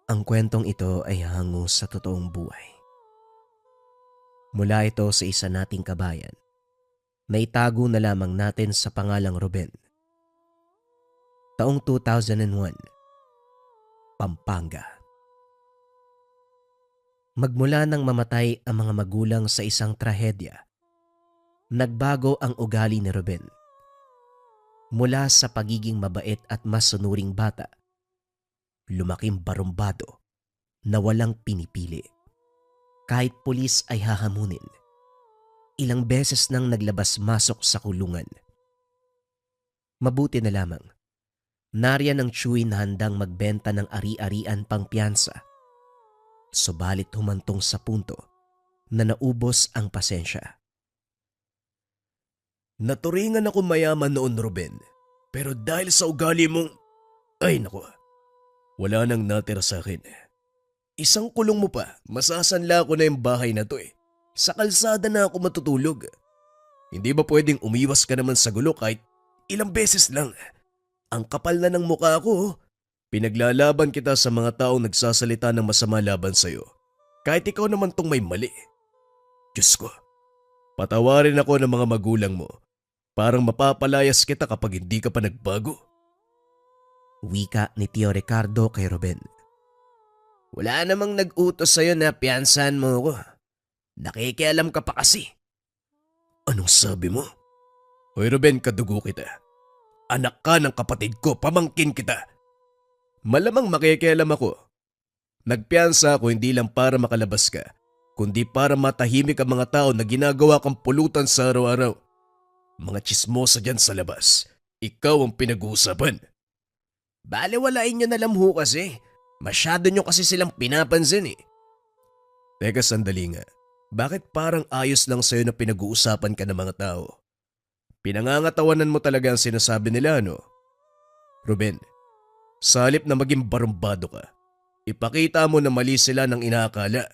Ang kwentong ito ay hango sa totoong buhay. Mula ito sa isa nating kabayan na itago na lamang natin sa pangalang Ruben. Taong 2001, Pampanga. Magmula nang mamatay ang mga magulang sa isang trahedya, nagbago ang ugali ni Ruben. Mula sa pagiging mabait at masunuring bata, lumaking barumbado na walang pinipili. Kahit pulis ay hahamunin. Ilang beses nang naglabas-masok sa kulungan. Mabuti na lamang, nariyan ang Chewy na handang magbenta ng ari-arian pang piyansa. Subalit humantong sa punto na naubos ang pasensya. Naturingan ako mayaman noon, Ruben. Pero dahil sa ugali mong... Ay naku, wala nang natira sa akin. Isang kulong mo pa, masasanla ko na yung bahay na to eh. Sa kalsada na ako matutulog. Hindi ba pwedeng umiwas ka naman sa gulo kahit ilang beses lang? Ang kapal na ng mukha ko. Pinaglalaban kita sa mga taong nagsasalita ng masama laban sa'yo. Kahit ikaw naman tong may mali. Diyos ko, patawarin ako ng mga magulang mo. Parang mapapalayas kita kapag hindi ka pa nagbago. Wika ni Tio Ricardo kay Ruben. Wala namang nag-utos sa'yo na piyansahan mo ako. Nakikialam ka pa kasi. Anong sabi mo? Hoy Ruben, kadugo kita. Anak ka ng kapatid ko, pamangkin kita. Malamang makikialam ako. Nagpiyansa ako hindi lang para makalabas ka, kundi para matahimik ang mga tao na ginagawa kang pulutan sa araw-araw. Mga tsismosa dyan sa labas, ikaw ang pinag-uusapan. Balewalain nyo na lang ho kasi. Masyado nyo kasi silang pinapansin eh. Teka sandali nga, bakit parang ayos lang sa'yo na pinag-uusapan ka ng mga tao? Pinangangatawanan mo talaga ang sinasabi nila, no? Ruben, sa halip na maging barumbado ka, ipakita mo na mali sila ng inaakala.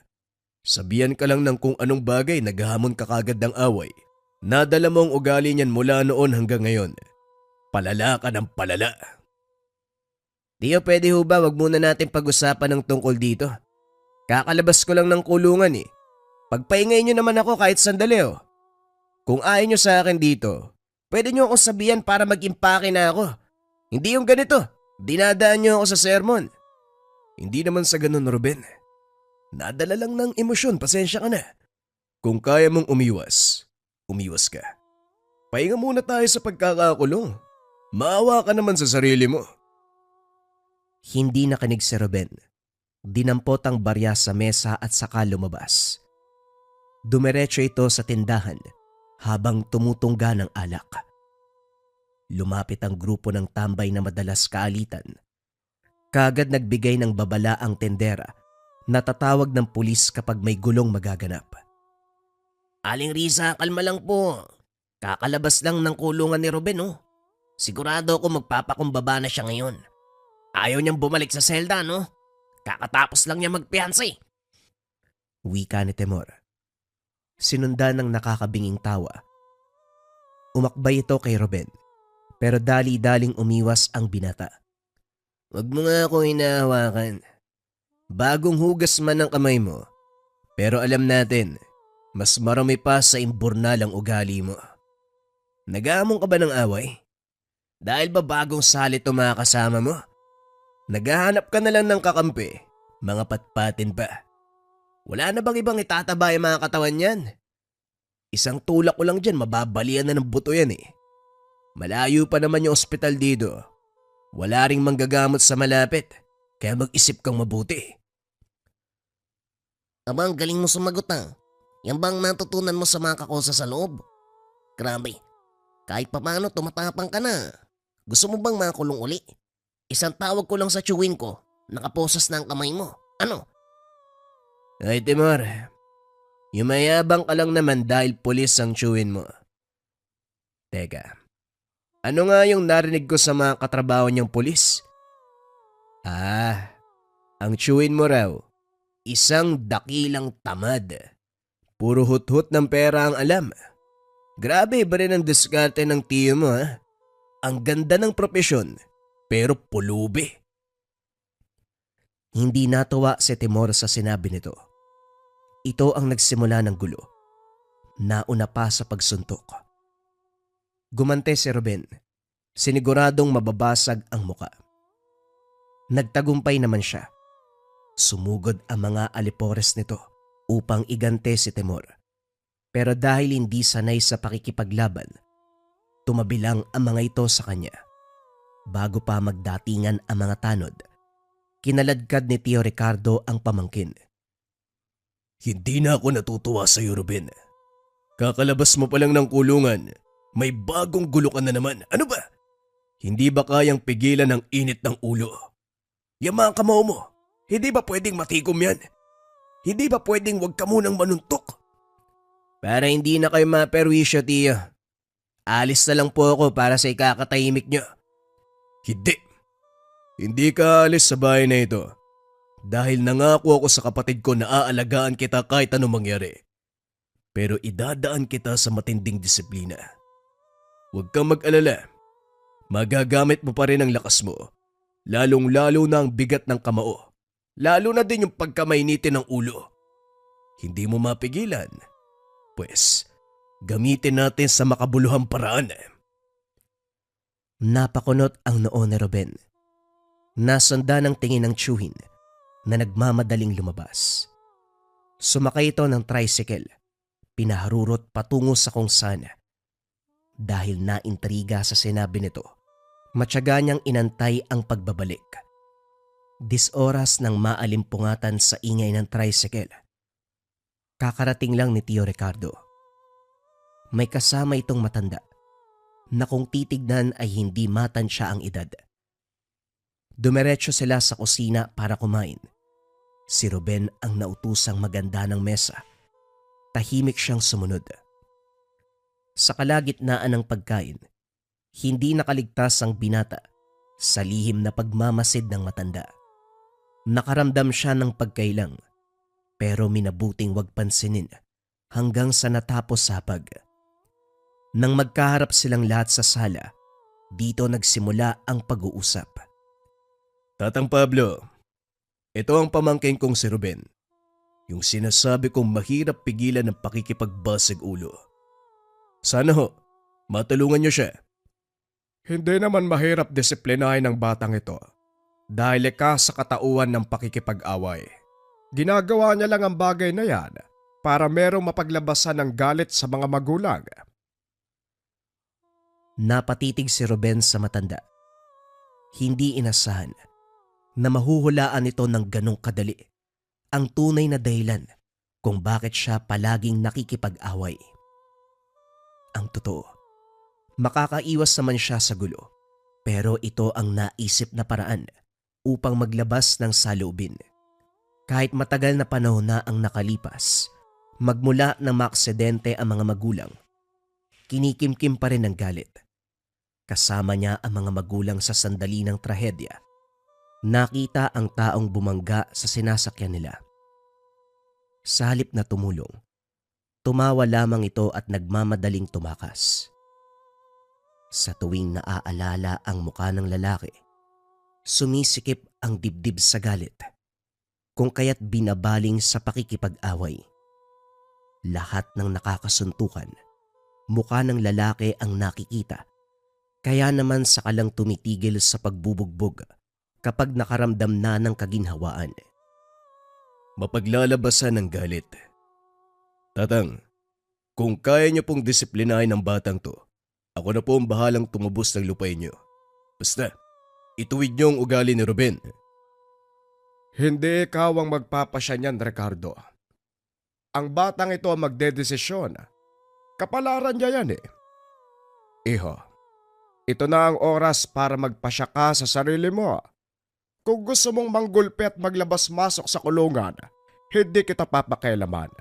Sabihan ka lang ng kung anong bagay, naghahamon ka kagad ng away. Nadala mo ang ugali niyan mula noon hanggang ngayon. Palala ka ng palala. Tio, pwede ho ba wag muna natin pag-usapan ng tungkol dito? Kakalabas ko lang ng kulungan eh. Pagpahingayin nyo naman ako kahit sandali oh. Kung ayaw nyo sa akin dito, pwede nyo akong sabihan para mag-impake na ako. Hindi yung ganito, dinadaan nyo ako sa sermon. Hindi naman sa ganun, Ruben. Nadala lang ng emosyon, pasensya ka na. Kung kaya mong umiwas, umiwas ka. Pahinga muna tayo sa pagkakakulong. Maawa ka naman sa sarili mo. Hindi nakinig si Ruben. Dinampot ang barya sa mesa at saka lumabas. Dumiretso ito sa tindahan habang tumutungga ng alak. Lumapit ang grupo ng tambay na madalas kaalitan. Kaagad nagbigay ng babala ang tendera na tatawag ng pulis kapag may gulong magaganap. Aling Risa, kalma lang po. Kakalabas lang ng kulungan ni Ruben oh. Sigurado ako magpapakumbaba na siya ngayon. Ayaw niyang bumalik sa selda, no? Kakatapos lang niya magpiyansa eh. Wika ni Temor. Sinundan ng nakakabinging tawa. Umakbay ito kay Ruben, pero dali-daling umiwas ang binata. Huwag mo nga akong hinahawakan. Bagong hugas man ang kamay mo. Pero alam natin, mas marami pa sa imburnal ang ugali mo. Nag-aamon ka ba ng away? Dahil ba bagong salit o mga kasama mo? Naghahanap ka na lang ng kakampi, mga patpatin pa. Wala na bang ibang itataba yung mga katawan niyan? Isang tulak ko lang dyan, mababalian na ng buto yan eh. Malayo pa naman yung ospital dito. Wala ring manggagamot sa malapit, kaya mag-isip kang mabuti. Abang, galing mo sumagot ah. Yan bang natutunan mo sa mga kakosa sa loob? Grabe, kahit papaano tumatapang ka na. Gusto mo bang makulong uli? Isang tawag ko lang sa chewin ko, nakaposas na ang kamay mo. Ano? Ay Timor, yumayabang ka lang naman dahil pulis ang chewin mo. Teka, ano nga yung narinig ko sa mga katrabaho niyang pulis? Ang chewin mo raw, isang dakilang tamad. Puro hut-hut ng pera ang alam. Grabe ba rin ang diskarte ng tiyo mo ha? Ang ganda ng propesyon. Pero pulubi. Hindi natuwa si Timor sa sinabi nito. Ito ang nagsimula ng gulo. Nauna pa sa pagsuntok. Gumante si Ruben. Siniguradong mababasag ang muka. Nagtagumpay naman siya. Sumugod ang mga alipores nito upang igante si Timor. Pero dahil hindi sanay sa pakikipaglaban, tumabi lang ang mga ito sa kanya. Bago pa magdatingan ang mga tanod, kinaladkad ni Tio Ricardo ang pamangkin. Hindi na ako natutuwa sa iyo, Ruben. Kakalabas mo pa lang ng kulungan, may bagong gulo ka na naman. Ano ba? Hindi ba kayang pigilan ang init ng ulo? Yung mga kamao mo, hindi ba pwedeng matikom yan? Hindi ba pwedeng wag ka munang manuntok? Para hindi na kayo maperwisyo, Tio. Alis na lang po ako para sa ikakatahimik niyo. Hindi. Hindi ka alis sa bahay na ito. Dahil nangako ako sa kapatid ko na aalagaan kita kahit anong mangyari. Pero idadaan kita sa matinding disiplina. Huwag kang mag-alala. Magagamit mo pa rin ang lakas mo. Lalong-lalo na ang bigat ng kamao. Lalo na din yung pagkamainitin ng ulo. Hindi mo mapigilan. Pues, gamitin natin sa makabuluhang paraan. Napakunot ang noo ni Ruben. Nasanda ng tingin ng tiyuhin na nagmamadaling lumabas. Sumakay ito ng tricycle. Pinaharurot patungo sa kung saan. Dahil naintriga sa sinabi nito, matyaga niyang inantay ang pagbabalik. 10 oras nang maalimpungatan sa ingay ng tricycle. Kakarating lang ni Tio Ricardo. May kasama itong matanda na kung titignan ay hindi matansya ang edad. Dumiretso sila sa kusina para kumain. Si Ruben ang nautusang maganda ng mesa. Tahimik siyang sumunod. Sa kalagitnaan ng pagkain, hindi nakaligtas ang binata sa lihim na pagmamasid ng matanda. Nakaramdam siya ng pagkailang pero minabuting wag pansinin hanggang sa natapos hapag. Nang magkaharap silang lahat sa sala, dito nagsimula ang pag-uusap. Tatang Pablo, ito ang pamangkin kong si Ruben. Yung sinasabi kong mahirap pigilan ng pakikipagbasag ulo. Sana ho, matulungan niyo siya. Hindi naman mahirap disiplinahin ng batang ito dahil likas sa katauhan ng pakikipag-away. Ginagawa niya lang ang bagay na yan para merong mapaglabasan ng galit sa mga magulang. Napatitig si Ruben sa matanda. Hindi inasahan na mahuhulaan ito ng ganong kadali ang tunay na dahilan kung bakit siya palaging nakikipag-away. Ang totoo, makakaiwas naman siya sa gulo, pero ito ang naisip na paraan upang maglabas ng saloobin. Kahit matagal na panahon na ang nakalipas, magmula na maaksidente ang mga magulang, kinikimkim pa rin ang galit. Kasama niya ang mga magulang sa sandali ng trahedya. Nakita ang taong bumangga sa sinasakyan nila. Sa halip na tumulong, tumawa lamang ito at nagmamadaling tumakas. Sa tuwing naaalala ang mukha ng lalaki, sumisikip ang dibdib sa galit, kung kaya't binabaling sa pakikipag-away. Lahat ng nakakasuntukan, mukha ng lalaki ang nakikita, kaya naman sakalang tumitigil sa pagbubugbog kapag nakaramdam na ng kaginhawaan. Mapaglalabasan ng galit. Tatang, kung kaya niyo pong disiplinahin ang batang to, ako na po ang bahalang tumubos ng lupay niyo. Basta, ituwid niyo ang ugali ni Ruben. Hindi ikaw ang magpapasya niyan, Ricardo. Ang batang ito ang magdedesisyon. Kapalaran niya yan eh. Iho, ito na ang oras para magpasya ka sa sarili mo. Kung gusto mong manggulpi at maglabas-masok sa kulungan, hindi kita papakialaman.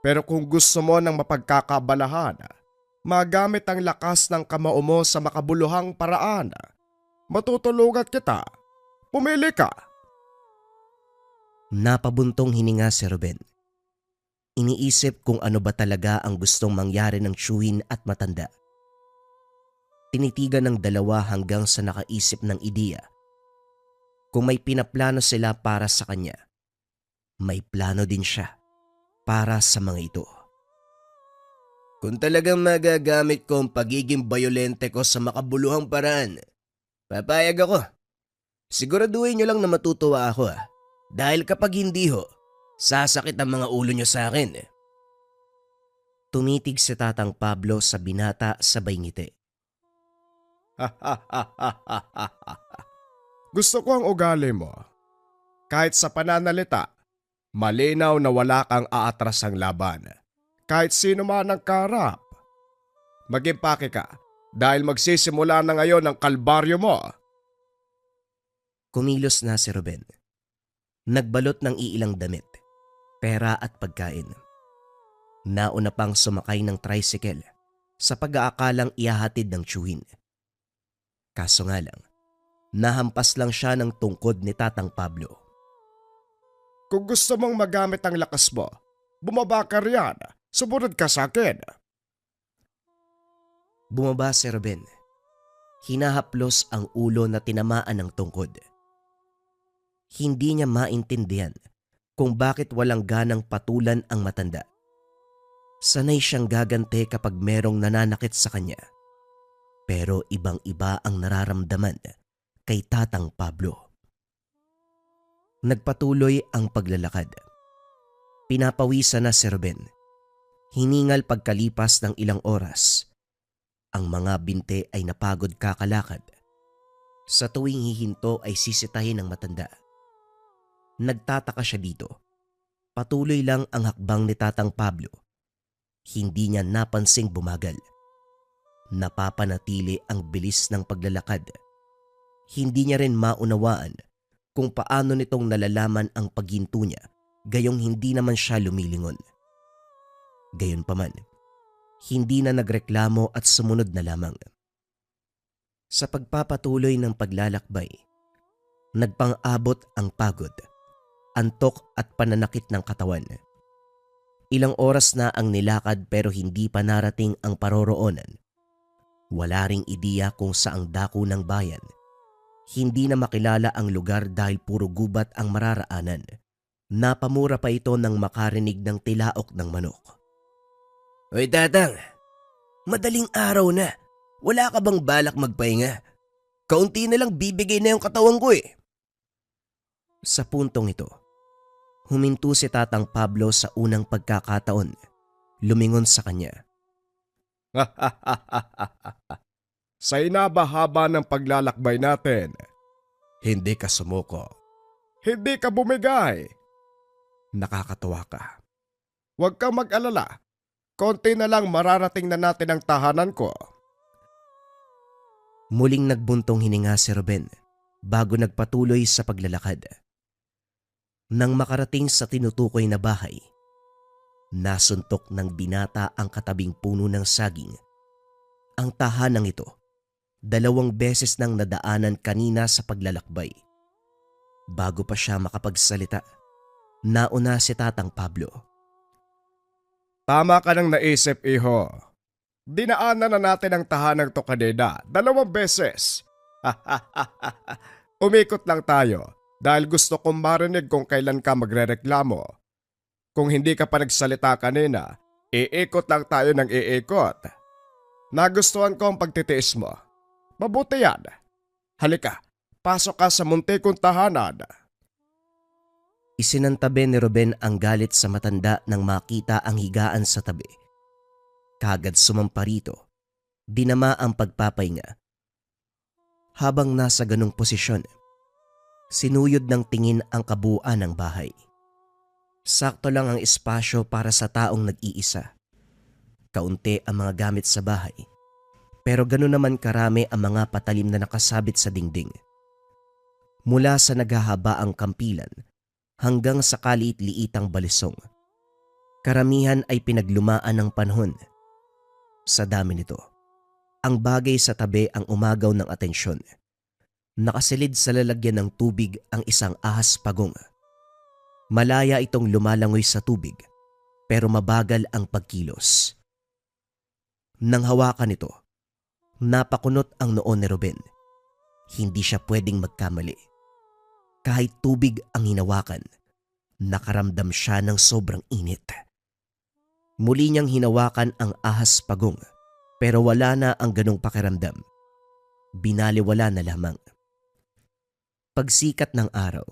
Pero kung gusto mo ng mapagkakabalahan, magamit ang lakas ng kamao mo sa makabuluhang paraan. Matutulungan kita. Pumili ka. Napabuntong hininga si Ruben. Iniisip kung ano ba talaga ang gustong mangyari ng tiyuhin at matanda. Tinitigan ng dalawa hanggang sa nakaisip ng ideya. Kung may pinaplano sila para sa kanya, may plano din siya para sa mga ito. Kung talagang magagamit ko ang pagiging bayolente ko sa makabuluhang paraan, papayag ako. Siguraduhin nyo lang na matutuwa ako Dahil kapag hindi ho, sasakit ang mga ulo nyo sa akin. Tumitig si Tatang Pablo sa binata sabay ngiti. Gusto ko ang ugali mo. Kahit sa pananalita, malinaw na wala kang aatrasang laban. Kahit sino man ang kaharap. Mag-impake ka dahil magsisimula na ngayon ang kalbaryo mo. Kumilos na si Ruben. Nagbalot ng iilang damit, pera at pagkain. Nauna pang sumakay ng tricycle sa pag-aakalang ihahatid ng tiyuhin. Kaso nga lang, nahampas lang siya ng tungkod ni Tatang Pablo. Kung gusto mong magamit ang lakas mo, bumaba ka riyan. Sumunod ka sa akin. Bumaba si Ruben. Hinahaplos ang ulo na tinamaan ng tungkod. Hindi niya maintindihan kung bakit walang ganang patulan ang matanda. Sanay siyang gagante kapag merong nananakit sa kanya. Pero ibang-iba ang nararamdaman kay Tatang Pablo. Nagpatuloy ang paglalakad. Pinapawisan na si Ruben. Hiningal pagkalipas ng ilang oras. Ang mga binte ay napagod kakalakad. Sa tuwing hihinto ay sisitahin ng matanda. Nagtataka siya dito. Patuloy lang ang hakbang ni Tatang Pablo. Hindi niya napansing bumagal. Napapanatili ang bilis ng paglalakad. Hindi niya rin maunawaan kung paano nitong nalalaman ang paghinto niya gayong hindi naman siya lumilingon. Gayunpaman, hindi na nagreklamo at sumunod na lamang. Sa pagpapatuloy ng paglalakbay, nagpang-abot ang pagod, antok at pananakit ng katawan. Ilang oras na ang nilakad pero hindi pa narating ang paroroonan. Wala ring ideya kung saang dako ng bayan. Hindi na makilala ang lugar dahil puro gubat ang mararaanan. Napamura pa ito nang makarinig ng tilaok ng manok. Hoy Tatang, madaling araw na. Wala ka bang balak magpahinga? Kaunti na lang bibigay na yung katawan ko Sa puntong ito, huminto si Tatang Pablo sa unang pagkakataon. Lumingon sa kanya. Sa inabahaba ng paglalakbay natin, hindi ka sumuko. Hindi ka bumigay. Nakakatawa ka. Huwag kang mag-alala. Konti na lang mararating na natin ang tahanan ko. Muling nagbuntong hininga si Ruben bago nagpatuloy sa paglalakad. Nang makarating sa tinutukoy na bahay, nasuntok ng binata ang katabing puno ng saging. Ang tahanang ito, 2 beses nang nadaanan kanina sa paglalakbay. Bago pa siya makapagsalita, nauna si Tatang Pablo. Tama ka nang naisip, iho. Dinaanan na natin ang tahanang to kanina 2 beses. Umikot lang tayo dahil gusto kong marinig kung kailan ka magrereklamo. Kung hindi ka pa nagsalita kanina, iikot lang tayo ng iikot. Nagustuhan ko ang pagtitiis mo. Mabuti yan. Halika, pasok ka sa munti kong tahanan. Isinantabi ni Ruben ang galit sa matanda nang makita ang higaan sa tabi. Kagad sumampa rito, dinama ang pagpapahinga. Habang nasa ganong posisyon, sinuyod ng tingin ang kabuuan ng bahay. Sakto lang ang espasyo para sa taong nag-iisa. Kaunti ang mga gamit sa bahay, pero gano'n naman karami ang mga patalim na nakasabit sa dingding. Mula sa naghahabaang kampilan hanggang sa kaliit-liitang balisong, karamihan ay pinaglumaan ng panahon. Sa dami nito, ang bagay sa tabi ang umagaw ng atensyon. Nakasilid sa lalagyan ng tubig ang isang ahas pagong. Malaya itong lumalangoy sa tubig, pero mabagal ang pagkilos. Nang hawakan ito, napakunot ang noo ni Ruben. Hindi siya pwedeng magkamali. Kahit tubig ang hinawakan, nakaramdam siya ng sobrang init. Muli niyang hinawakan ang ahas pagong pero wala na ang ganong pakiramdam. Binaliwala na lamang. Pagsikat ng araw,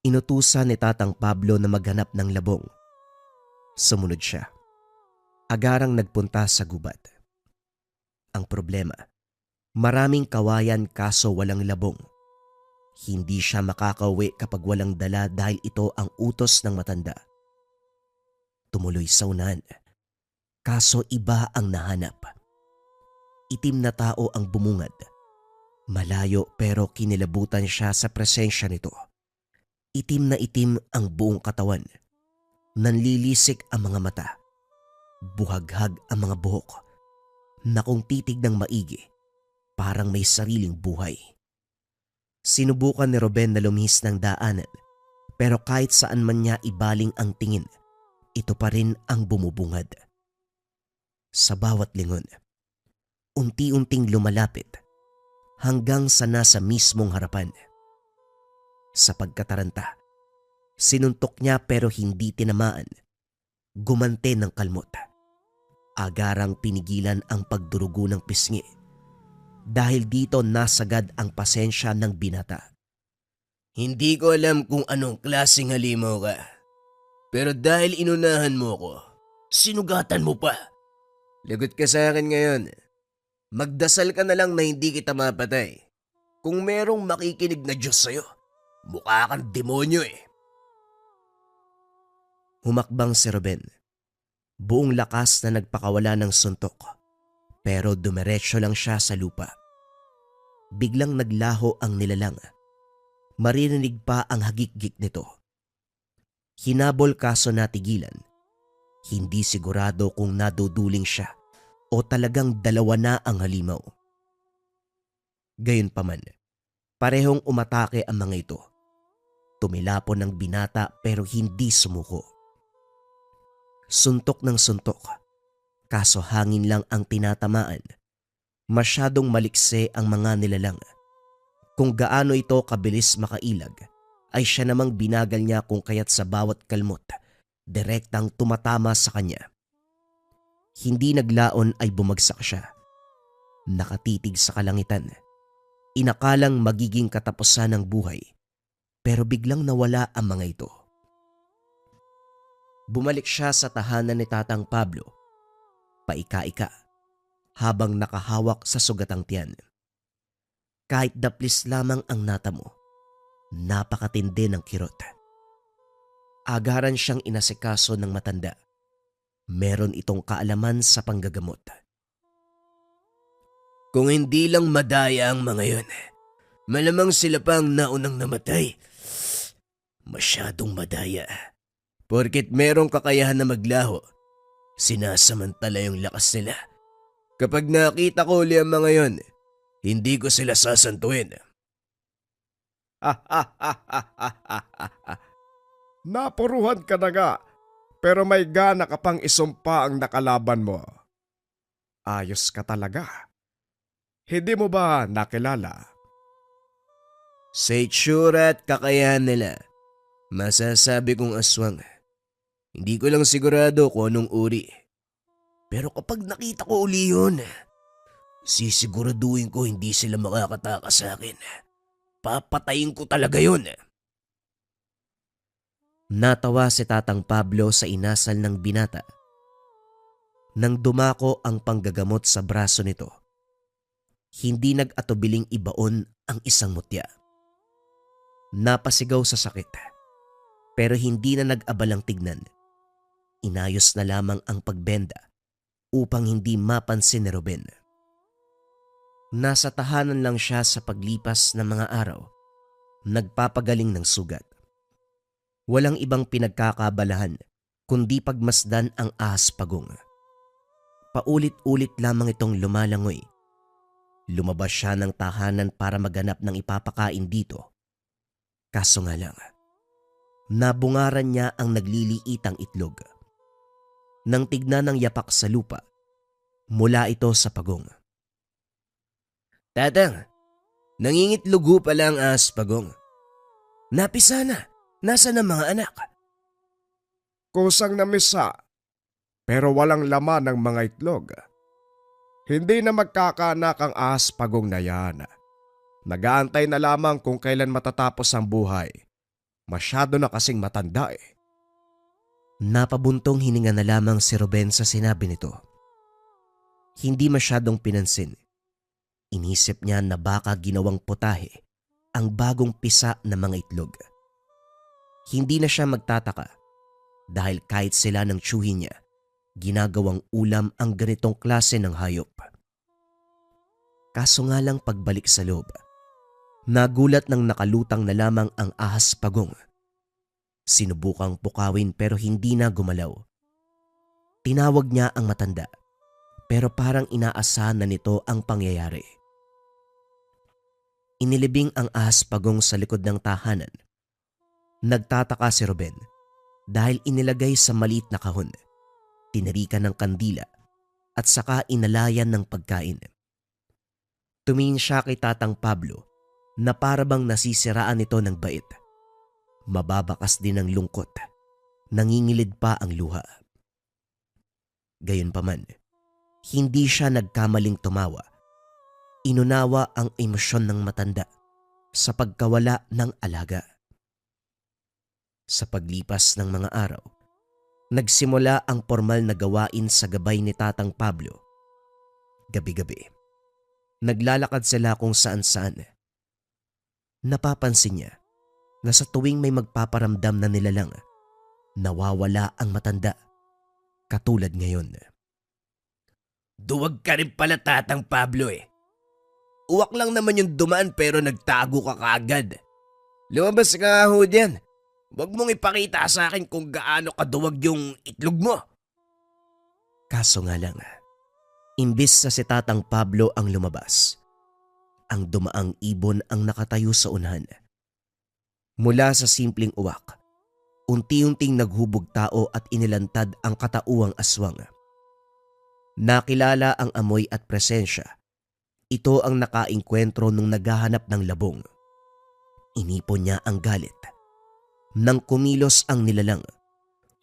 inutusan ni Tatang Pablo na maghanap ng labong. Sumunod siya. Agarang nagpunta sa gubat. Ang problema, maraming kawayan kaso walang labong. Hindi siya makakauwi kapag walang dala dahil ito ang utos ng matanda. Tumuloy sa unahan, kaso iba ang nahanap. Itim na tao ang bumungad. Malayo pero kinilabutan siya sa presensya nito. Itim na itim ang buong katawan. Nanlilisik ang mga mata. Buhaghag ang mga buhok. Na kung titignan maigi, parang may sariling buhay. Sinubukan ni Ruben na lumihis ng daanan, pero kahit saan man niya ibaling ang tingin, ito pa rin ang bumubungad. Sa bawat lingon, unti-unting lumalapit hanggang sa nasa mismong harapan. Sa pagkataranta, sinuntok niya pero hindi tinamaan. Gumante ng kalmot. Agarang pinigilan ang pagdurugo ng pisngi. Dahil dito nasagad ang pasensya ng binata. Hindi ko alam kung anong klaseng halimaw ka. Pero dahil inunahan mo ko, sinugatan mo pa. Lagot ka sa akin ngayon. Magdasal ka na lang na hindi kita mapatay. Kung merong makikinig na Diyos sa'yo, mukha kang demonyo eh. Humakbang si Ruben. Buong lakas na nagpakawala ng suntok. Pero dumiretso lang siya sa lupa. Biglang naglaho ang nilalang. Maririnig pa ang hagik-gik nito. Hinabol kaso natigilan. Hindi sigurado kung naduduling siya o talagang dalawa na ang halimaw. Gayunpaman, parehong umatake ang mga ito. Tumilapon ng binata pero hindi sumuko. Suntok ng suntok. Kaso hangin lang ang tinatamaan. Masyadong malikse ang mga nilalang. Kung gaano ito kabilis makailag, ay siya namang binagal niya kung kaya't sa bawat kalmot, direktang tumatama sa kanya. Hindi naglaon ay bumagsak siya. Nakatitig sa kalangitan. Inakalang magiging katapusan ng buhay, pero biglang nawala ang mga ito. Bumalik siya sa tahanan ni Tatang Pablo. Paika-ika, habang nakahawak sa sugatang tiyan. Kahit daplis lamang ang natamo, napakatindi ng kirot. Agaran siyang inasikaso ng matanda. Meron itong kaalaman sa panggagamot. Kung hindi lang madaya ang mga yon, malamang sila pa ang naunang namatay. Masyadong madaya. Porket merong kakayahan na maglaho, sinasamantala yung lakas nila. Kapag nakita ko uli ang mga yon, hindi ko sila sasantuin. Napuruhan ka na nga, pero may gana ka pang isumpa ang nakalaban mo. Ayos ka talaga. Hindi mo ba nakilala? Sa itsura at kakayahan nila, masasabi kong aswang. Hindi ko lang sigurado kung anong uri. Pero kapag nakita ko uli yun, sisiguraduhin ko hindi sila makakatakas sa akin. Papatayin ko talaga yun. Natawa si Tatang Pablo sa inasal ng binata. Nang dumako ang panggagamot sa braso nito, hindi nag-atubiling ibaon ang isang mutya. Napasigaw sa sakit, pero hindi na nag-abalang tignan. Inayos na lamang ang pagbenda upang hindi mapansin ni Ruben. Nasa tahanan lang siya sa paglipas ng mga araw, nagpapagaling ng sugat. Walang ibang pinagkakabalahan kundi pagmasdan ang ahas pagong. Paulit-ulit lamang itong lumalangoy. Lumabas siya ng tahanan para maghanap ng ipapakain dito. Kaso nga lang, nabungaran niya ang nagliliitang itlog. Nang tignan ng yapak sa lupa, mula ito sa pagong. Tatang, nangingitlugo pala ang ahas pagong. Napisa na. Nasaan ang mga anak? Kusang na misa, pero walang laman ng mga itlog. Hindi na magkakaanak ang ahas pagong na yan. Nag-aantay na lamang kung kailan matatapos ang buhay. Masyado na kasing matanda eh. Napabuntong hininga na lamang si Ruben sa sinabi nito. Hindi masyadong pinansin. Inisip niya na baka ginawang putahe ang bagong pisa ng mga itlog. Hindi na siya magtataka dahil kahit sila ng tiyuhin niya, ginagawang ulam ang ganitong klase ng hayop. Kaso nga lang pagbalik sa loob, nagulat nang nakalutang na lamang ang ahas pagong. Sinubukang pukawin pero hindi na gumalaw. Tinawag niya ang matanda pero parang inaasahan na nito ang pangyayari. Inilibing ang ahas pagong sa likod ng tahanan. Nagtataka si Ruben dahil inilagay sa maliit na kahon, tinirikan ng kandila at saka inalayan ng pagkain. Tumingin siya kay Tatang Pablo na parabang nasisiraan nito ng bait. Mababakas din ng lungkot, nangingilid pa ang luha. Gayunpaman, hindi siya nagkamaling tumawa. Inunawa ang emosyon ng matanda sa pagkawala ng alaga. Sa paglipas ng mga araw, nagsimula ang formal na gawain sa gabay ni Tatang Pablo. Gabi-gabi, naglalakad sila kung saan-saan. Napapansin niya na sa tuwing may magpaparamdam na nilalang, nawawala ang matanda, katulad ngayon. Duwag ka rin pala, Tatang Pablo eh. Uwak lang naman yung dumaan pero nagtago ka kaagad. Lumabas ka nga ho dyan. Huwag mong ipakita sa akin kung gaano kaduwag yung itlog mo. Kaso nga lang, imbis na si Tatang Pablo ang lumabas, ang dumaang ibon ang nakatayo sa unahan. Mula sa simpleng uwak, unti-unting naghubog tao at inilantad ang katauang aswang. Nakilala ang amoy at presensya. Ito ang nakaengkwentro nung naghahanap ng labong. Inipon niya ang galit. Nang kumilos ang nilalang,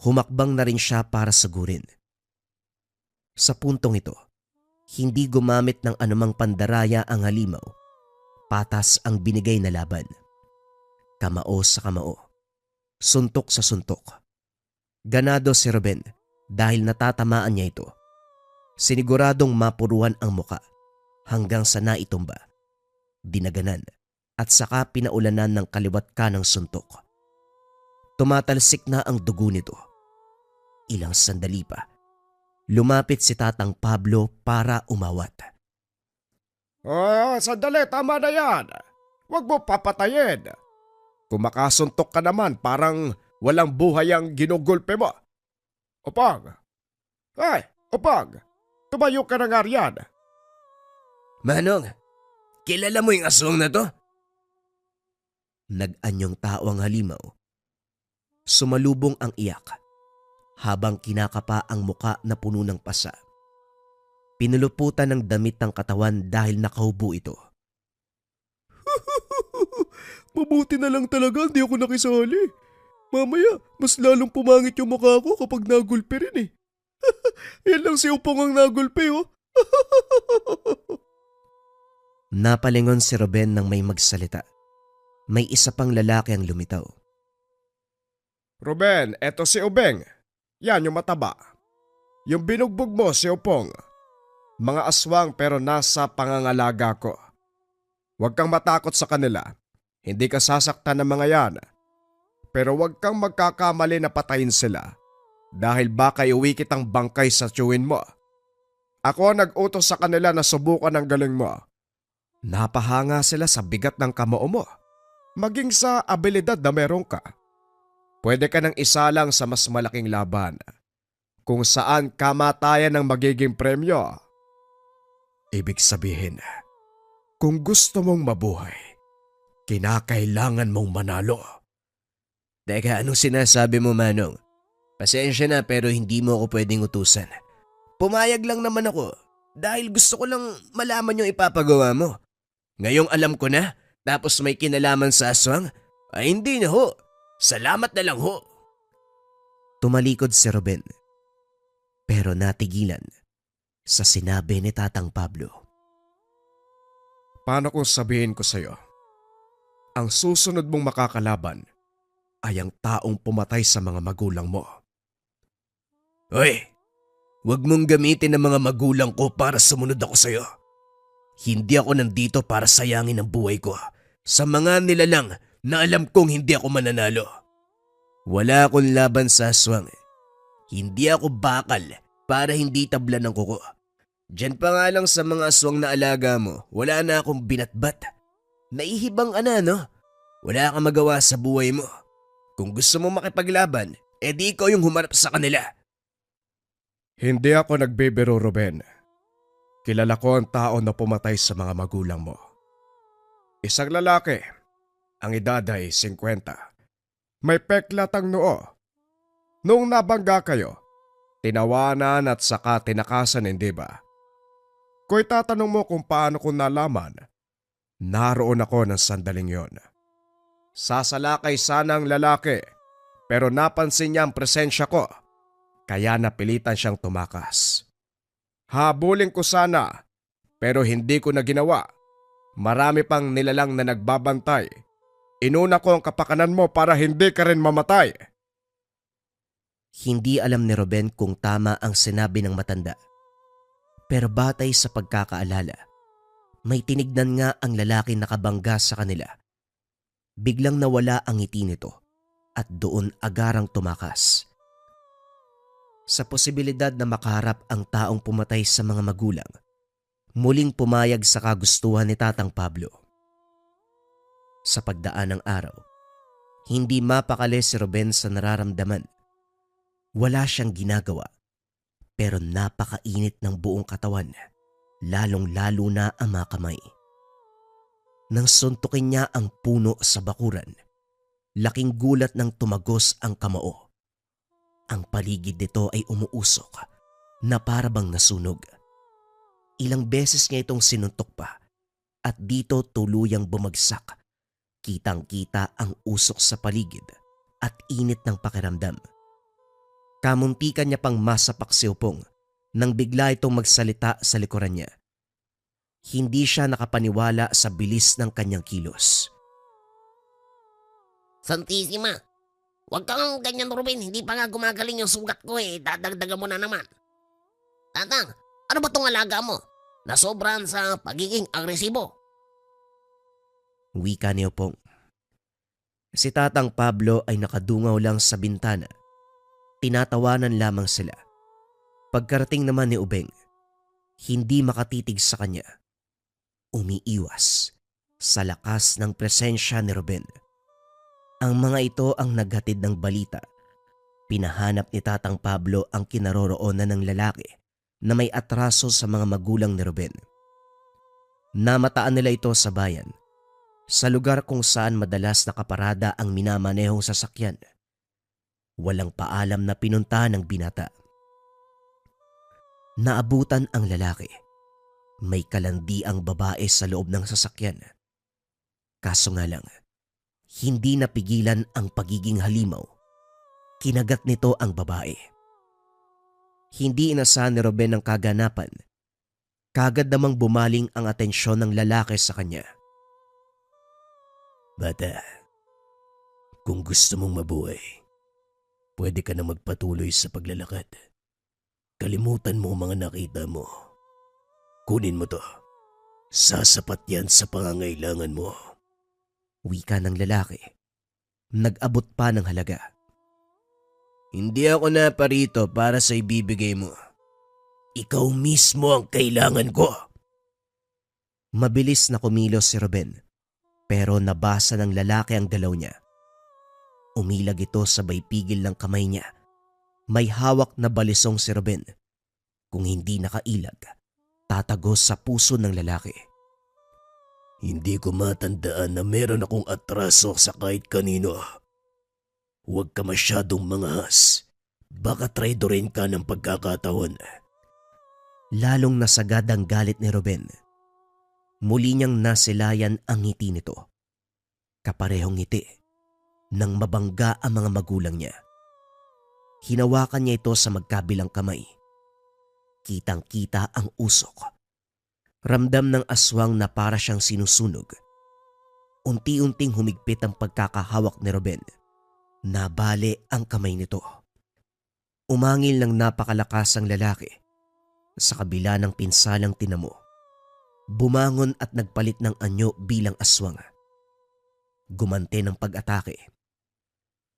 humakbang na rin siya para sagurin. Sa puntong ito, hindi gumamit ng anumang pandaraya ang halimaw. Patas ang binigay na laban. Kamao sa kamao. Suntok sa suntok. Ganado si Ruben dahil natatamaan niya ito. Siniguradong mapuruan ang muka hanggang sa naitumba, dinaganan at saka pinaulanan ng kaliwat kanang suntok. Tumatalsik na ang dugo nito. Ilang sandali pa, lumapit si Tatang Pablo para umawat. Sandali, tama na yan. Huwag mo papatayin. Kung makasuntok ka naman, parang walang buhay ang ginugulpe mo. Upag! Ay, Upag! Tumayo ka na nga riyan. Manong, kilala mo yung aswang na to? Nag-anyong tao ang halimaw. Sumalubong ang iyak habang kinakapa ang muka na puno ng pasa. Pinuluputan ng damit ng katawan dahil nakahubo ito. Mabuti na lang talaga hindi ako nakisali. Mamaya, mas lalong pumangit yung mukha ko kapag nagulpe rin eh. Yan lang si Upong ang nagulpe oh. Napalingon si Ruben nang may magsalita. May isa pang lalaki ang lumitaw. Ruben, eto si Ubeng. Yan yung mataba. Yung binugbog mo si Upong. Mga aswang pero nasa pangangalaga ko. Huwag kang matakot sa kanila. Hindi ka sasaktan ng mga yan. Pero huwag kang magkakamali na patayin sila. Dahil baka iuwi kitang bangkay sa tiyuhin mo. Ako ang nag-utos sa kanila na subukan ang galing mo. Napahanga sila sa bigat ng kamao mo. Maging sa abilidad na meron ka. Pwede ka nang isalang sa mas malaking laban. Kung saan kamatayan ang magiging premyo. Ibig sabihin, kung gusto mong mabuhay, kinakailangan mong manalo. Teka, anong sinasabi mo, Manong? Pasensya na pero hindi mo ako pwedeng utusan. Pumayag lang naman ako dahil gusto ko lang malaman yung ipapagawa mo. Ngayong alam ko na, tapos may kinalaman sa aswang, Ay hindi na ho. Salamat na lang ho. Tumalikod si Ruben. Pero natigilan sa sinabi ni Tatang Pablo. Paano kung sabihin ko sa'yo? Ang susunod mong makakalaban ay ang taong pumatay sa mga magulang mo. Hoy, huwag mong gamitin ang mga magulang ko para sumunod ako sa'yo. Hindi ako nandito para sayangin ang buhay ko sa mga nilalang na alam kong hindi ako mananalo. Wala akong laban sa aswang. Hindi ako bakal para hindi tablan ng kuko. Diyan pa nga lang sa mga aswang na alaga mo, wala na akong binatbat. Naihibang no? Wala kang magawa sa buhay mo. Kung gusto mo makipaglaban, edi ikaw yung humarap sa kanila. Hindi ako nagbibiro, Ruben. Kilala ko ang tao na pumatay sa mga magulang mo. Isang lalaki, ang edad ay 50. May peklat ang noo. Noong nabangga kayo, tinawanan at saka tinakasan, hindi ba? Kung itatanong mo kung paano ko nalaman, naroon ako ng sandaling yon. Sasalakay sana ang lalaki, pero napansin niya ang presensya ko, kaya napilitan siyang tumakas. Habulin ko sana, pero hindi ko na ginawa. Marami pang nilalang na nagbabantay. Inuna ko ang kapakanan mo para hindi ka rin mamatay. Hindi alam ni Ruben kung tama ang sinabi ng matanda. Pero batay sa pagkakaalala, may tinignan nga ang lalaki nakabangga sa kanila. Biglang nawala ang ngiti nito at doon agarang tumakas. Sa posibilidad na makaharap ang taong pumatay sa mga magulang, muling pumayag sa kagustuhan ni Tatang Pablo. Sa pagdaan ng araw, hindi mapakali si Ruben sa nararamdaman. Wala siyang ginagawa, pero napakainit ng buong katawan, lalong-lalo na ang mga kamay. Nang suntukin niya ang puno sa bakuran, laking gulat nang tumagos ang kamao. Ang paligid nito ay umuusok na parabang nasunog. Ilang beses niya itong sinuntok pa at dito tuluyang bumagsak. Kitang-kita ang usok sa paligid at init ng pakiramdam. Kamuntikan niya pang masapak si Upong nang bigla itong magsalita sa likuran niya. Hindi siya nakapaniwala sa bilis ng kanyang kilos. Santissima, huwag kang ganyan, Ruben. Hindi pa nga gumagaling yung sugat ko Dadagdagan mo na naman. Tatang, ano ba tong alaga mo? Nasobran sa pagiging agresibo. Wika ni Upong. Si Tatang Pablo ay nakadungaw lang sa bintana. Tinatawanan lamang sila. Pagkarating naman ni Ubeng, hindi makatitig sa kanya. Umiiwas sa lakas ng presensya ni Ruben. Ang mga ito ang naghatid ng balita. Pinahanap ni Tatang Pablo ang kinaroroonan ng lalaki na may atraso sa mga magulang ni Ruben. Namataan nila ito sa bayan, sa lugar kung saan madalas nakaparada ang minamanehong sasakyan. Walang paalam na pinuntahan ng binata. Naabutan ang lalaki. May kalandi ang babae sa loob ng sasakyan. Kaso nga lang, hindi napigilan ang pagiging halimaw. Kinagat nito ang babae. Hindi inasahan ni Ruben ang kaganapan. Kagad namang bumaling ang atensyon ng lalaki sa kanya. Bata, kung gusto mong mabuhay, pwede ka na magpatuloy sa paglalakad. Kalimutan mo ang mga nakita mo. Kunin mo to. Sasapat yan sa pangangailangan mo. Wika ng lalaki. Nag-abot pa ng halaga. Hindi ako naparito para sa ibibigay mo. Ikaw mismo ang kailangan ko. Mabilis na kumilos si Ruben, pero nabasa ng lalaki ang galaw niya. Umilag ito sabay pigil ng kamay niya. May hawak na balisong si Ruben. Kung hindi nakailag, tatagos sa puso ng lalaki. Hindi ko matandaan na meron akong atraso sa kahit kanino. Huwag ka masyadong manghas. Baka traidorin ka ng pagkakataon. Lalong nasagad ang galit ni Ruben. Muli niyang nasilayan ang ngiti nito. Kaparehong ngiti nang mabangga ang mga magulang niya. Hinawakan niya ito sa magkabilang kamay. Kitang-kita ang usok. Ramdam ng aswang na para siyang sinusunog. Unti-unting humigpit ang pagkakahawak ni Ruben. Nabali ang kamay nito. Umangil ng napakalakas ang lalaki. Sa kabila ng pinsalang tinamo, bumangon at nagpalit ng anyo bilang aswang. Gumante ng pag-atake.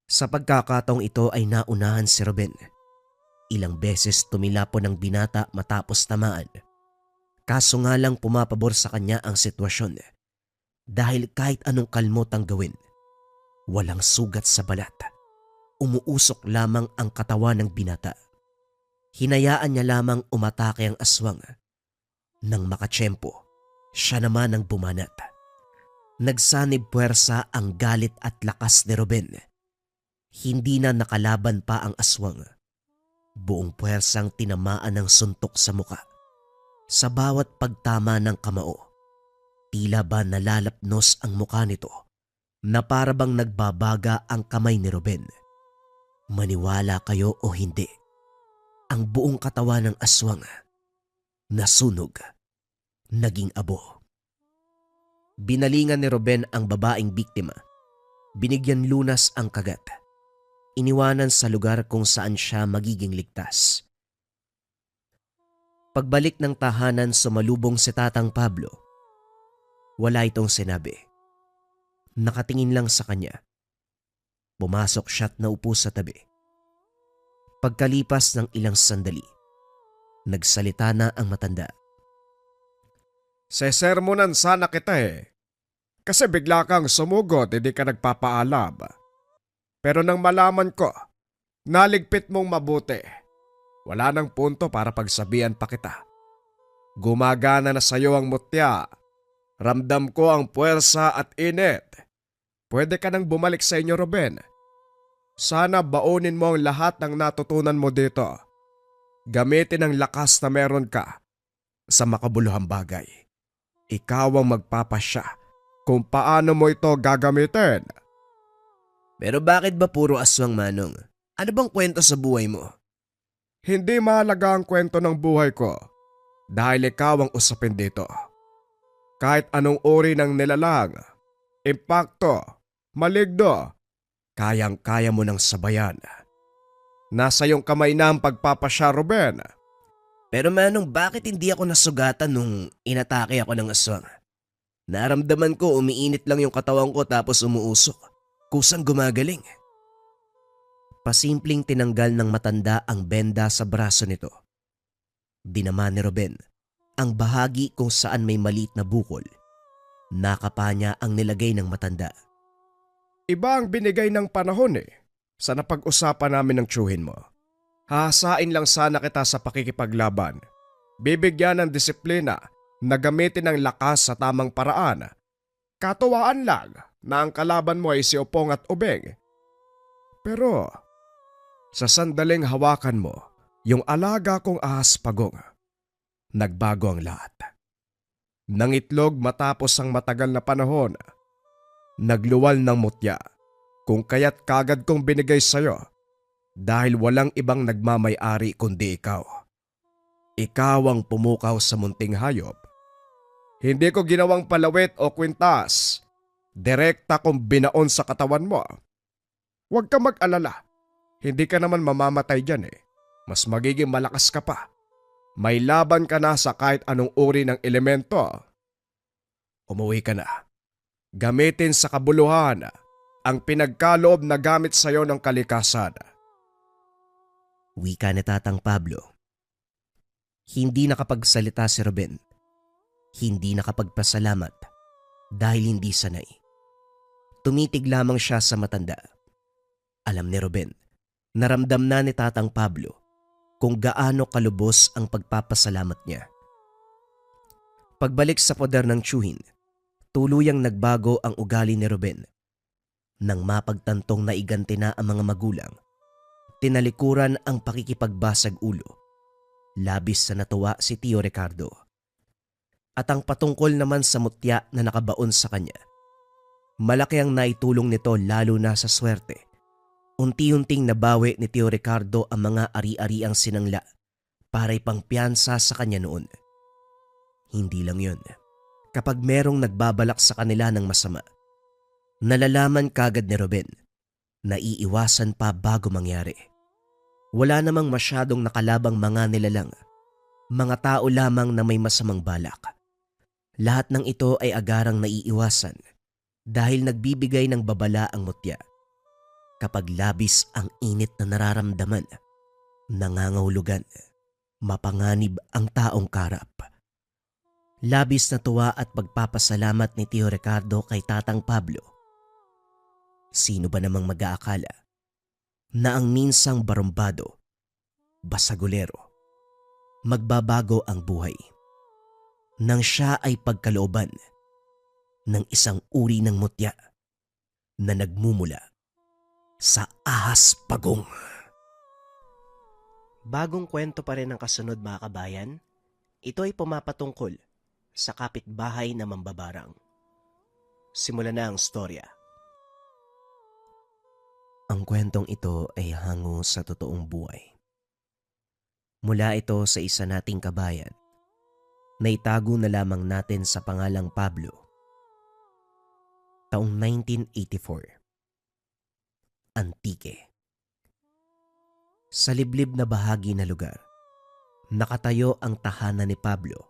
Sa pagkakataong ito ay naunahan si Ruben. Ilang beses tumilapon ng binata matapos tamaan. Kaso nga lang pumapabor sa kanya ang sitwasyon dahil kahit anong kalmot ang gawin, walang sugat sa balat. Umuusok lamang ang katawan ng binata. Hinayaan niya lamang umatake ang aswang. Nang makatsyempo, siya naman ang bumanat. Nagsanib puwersa ang galit at lakas ni Ruben. Hindi na nakalaban pa ang aswang. Buong puwersang tinamaan ng suntok sa muka. Sa bawat pagtama ng kamao, tila ba nalalapnos ang muka nito na para bang nagbabaga ang kamay ni Ruben. Maniwala kayo o hindi, ang buong katawan ng aswang nasunog, naging abo. Binalingan ni Ruben ang babaeng biktima. Binigyan lunas ang kagat. Iniwanan sa lugar kung saan siya magiging ligtas. Pagbalik ng tahanan, sumalubong si Tatang Pablo. Wala itong sinabi. Nakatingin lang sa kanya. Pumasok siya at naupo sa tabi. Pagkalipas ng ilang sandali, nagsalita na ang matanda. Sesermonan sana kita Kasi bigla kang sumugod, hindi ka nagpapaalam. Pero nang malaman ko, naligpit mong mabuti. Wala nang punto para pagsabihan pa kita. Gumagana na sa'yo ang mutya. Ramdam ko ang puwersa at init. Pwede ka nang bumalik sa inyo, Ruben. Sana baunin mo ang lahat ng natutunan mo dito. Gamitin ang lakas na meron ka sa makabuluhang bagay. Ikaw ang magpapasya kung paano mo ito gagamitin. Pero bakit ba puro aswang, Manong? Ano bang kwento sa buhay mo? Hindi mahalaga ang kwento ng buhay ko dahil ikaw ang usapin dito. Kahit anong uri ng nilalang, impakto, maligno, kayang-kaya mo ng sabayan. Nasa iyong kamay na ang pagpapasya, Ruben. Pero Manong, bakit hindi ako nasugatan nung inatake ako ng aswang? Naramdaman ko umiinit lang yung katawan ko tapos umuusok. Kusang gumagaling. Pasimpleng tinanggal ng matanda ang benda sa braso nito. Dinama ni Ruben ang bahagi kung saan may maliit na bukol. Nakapa niya ang nilagay ng matanda. Iba ang binigay ng panahon sa napag-usapan namin ng tiyuhin mo. Hahasain lang sana kita sa pakikipaglaban. Bibigyan ng disiplina na gamitin ang lakas sa tamang paraan. Katuwaan lang na ang kalaban mo ay si Opong at Ubeng. Pero sa sandaling hawakan mo yung alaga kong ahas pagong, nagbago ang lahat. Nangitlog matapos ang matagal na panahon. Nagluwal ng mutya kung kaya't kagad kong binigay sa'yo dahil walang ibang nagmamay-ari kundi ikaw. Ikaw ang pumukaw sa munting hayop. Hindi ko ginawang palawit o kwintas. Direkta kong binaon sa katawan mo. Huwag ka mag-alala. Hindi ka naman mamamatay dyan Mas magiging malakas ka pa. May laban ka na sa kahit anong uri ng elemento. Umuwi ka na. Gamitin sa kabuluhan ang pinagkaloob na gamit sa'yo ng kalikasan. Wika ni Tatang Pablo. Hindi nakapagsalita si Ruben. Hindi nakapagpasalamat dahil hindi sanay. Tumitig lamang siya sa matanda. Alam ni Ruben, naramdam na ni Tatang Pablo kung gaano kalubos ang pagpapasalamat niya. Pagbalik sa poder ng tiyuhin, tuluyang nagbago ang ugali ni Ruben. Nang mapagtantong naiganti na ang mga magulang, tinalikuran ang pakikipagbasag ulo. Labis sa natuwa si Tio Ricardo. At ang patungkol naman sa mutya na nakabaon sa kanya, Malaki ang naitulong nito lalo na sa swerte. Unti-unting nabawi ni Tio Ricardo ang mga ari-ariang sinangla para ipangpiyansa sa kanya noon. Hindi lang yun. Kapag merong nagbabalak sa kanila ng masama, nalalaman kagad ni Ruben na iiwasan pa bago mangyari. Wala namang masyadong nakalabang mga nilalang, mga tao lamang na may masamang balak. Lahat ng ito ay agarang naiiwasan dahil nagbibigay ng babala ang mutya. Kapag labis ang init na nararamdaman, nangangahulugan, mapanganib ang taong karap. Labis na tuwa at pagpapasalamat ni Tio Ricardo kay Tatang Pablo. Sino ba namang mag-aakala na ang minsang barumbado, basagulero, magbabago ang buhay nang siya ay pagkalooban ng isang uri ng mutya na nagmumula sa ahas pagong. Bagong kwento pa rin ang kasunod mga kabayan. Ito ay pumapatungkol sa kapitbahay na mambabarang. Simulan na ang storya. Ang kwentong ito ay hango sa totoong buhay. Mula ito sa isa nating kabayan na itago na lamang natin sa pangalang Pablo. Taong 1984. Antique. Sa liblib na bahagi na lugar, nakatayo ang tahanan ni Pablo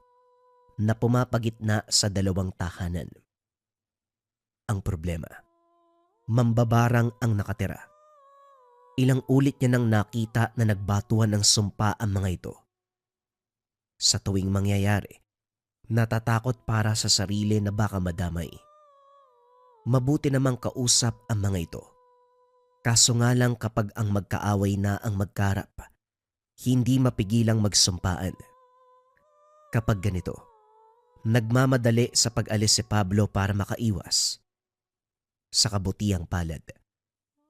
na pumapagitna sa dalawang tahanan. Ang problema, mambabarang ang nakatira. Ilang ulit niya nang nakita na nagbatuan ng sumpa ang mga ito. Sa tuwing mangyayari, natatakot para sa sarili na baka madamay. Mabuti namang kausap ang mga ito. Kaso nga lang kapag ang magkaaway na ang magkarap, hindi mapigilang magsumpaan. Kapag ganito, nagmamadali sa pag-alis si Pablo para makaiwas. Sa kabutiang palad,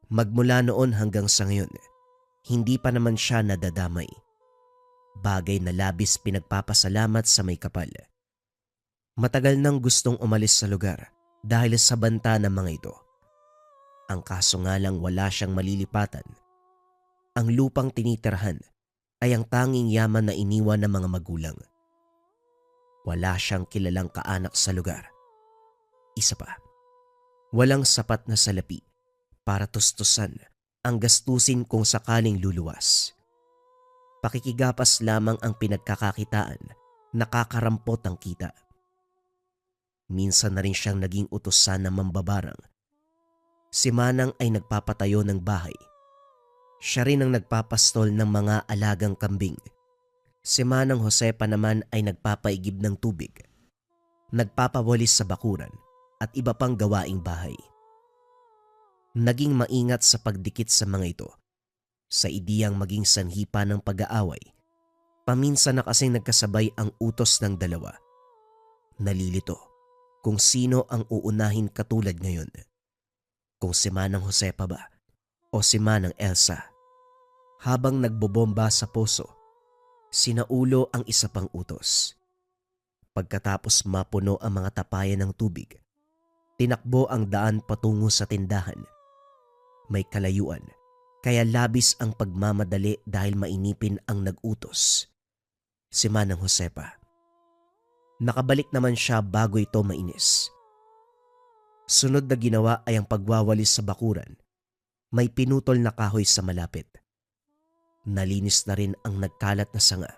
magmula noon hanggang sa ngayon, hindi pa naman siya nadadamay. Bagay na labis pinagpapasalamat sa may kapal. Matagal nang gustong umalis sa lugar dahil sa banta ng mga ito. Ang kaso nga lang wala siyang malilipatan. Ang lupang tinitirhan ay ang tanging yaman na iniwan ng mga magulang. Wala siyang kilalang kaanak sa lugar. Isa pa, walang sapat na salapi para tustusan ang gastusin kung sakaling luluwas. Pakikigapas lamang ang pinagkakakitaan, nakakarampot ang kita. Minsan na rin siyang naging utusan ng mambabarang. Si Manang ay nagpapatayo ng bahay. Siya rin ang nagpapastol ng mga alagang kambing. Si Manang Josepa naman ay nagpapaigib ng tubig, nagpapawalis sa bakuran at iba pang gawaing bahay. Naging maingat sa pagdikit sa mga ito, sa ideyang maging sanhipa ng pag-aaway. Paminsan na kasing nagkasabay ang utos ng dalawa. Nalilito kung sino ang uunahin katulad ngayon. Kung si Manang Josepa ba o si Manang Elsa. Habang nagbobomba sa poso, sinaulo ang isa pang utos. Pagkatapos mapuno ang mga tapayan ng tubig, tinakbo ang daan patungo sa tindahan. May kalayuan, kaya labis ang pagmamadali dahil mainipin ang nag-utos. Si Manang Josepa. Nakabalik naman siya bago ito mainis. Sunod na ginawa ay ang pagwawalis sa bakuran. May pinutol na kahoy sa malapit. Nalinis na rin ang nagkalat na sanga.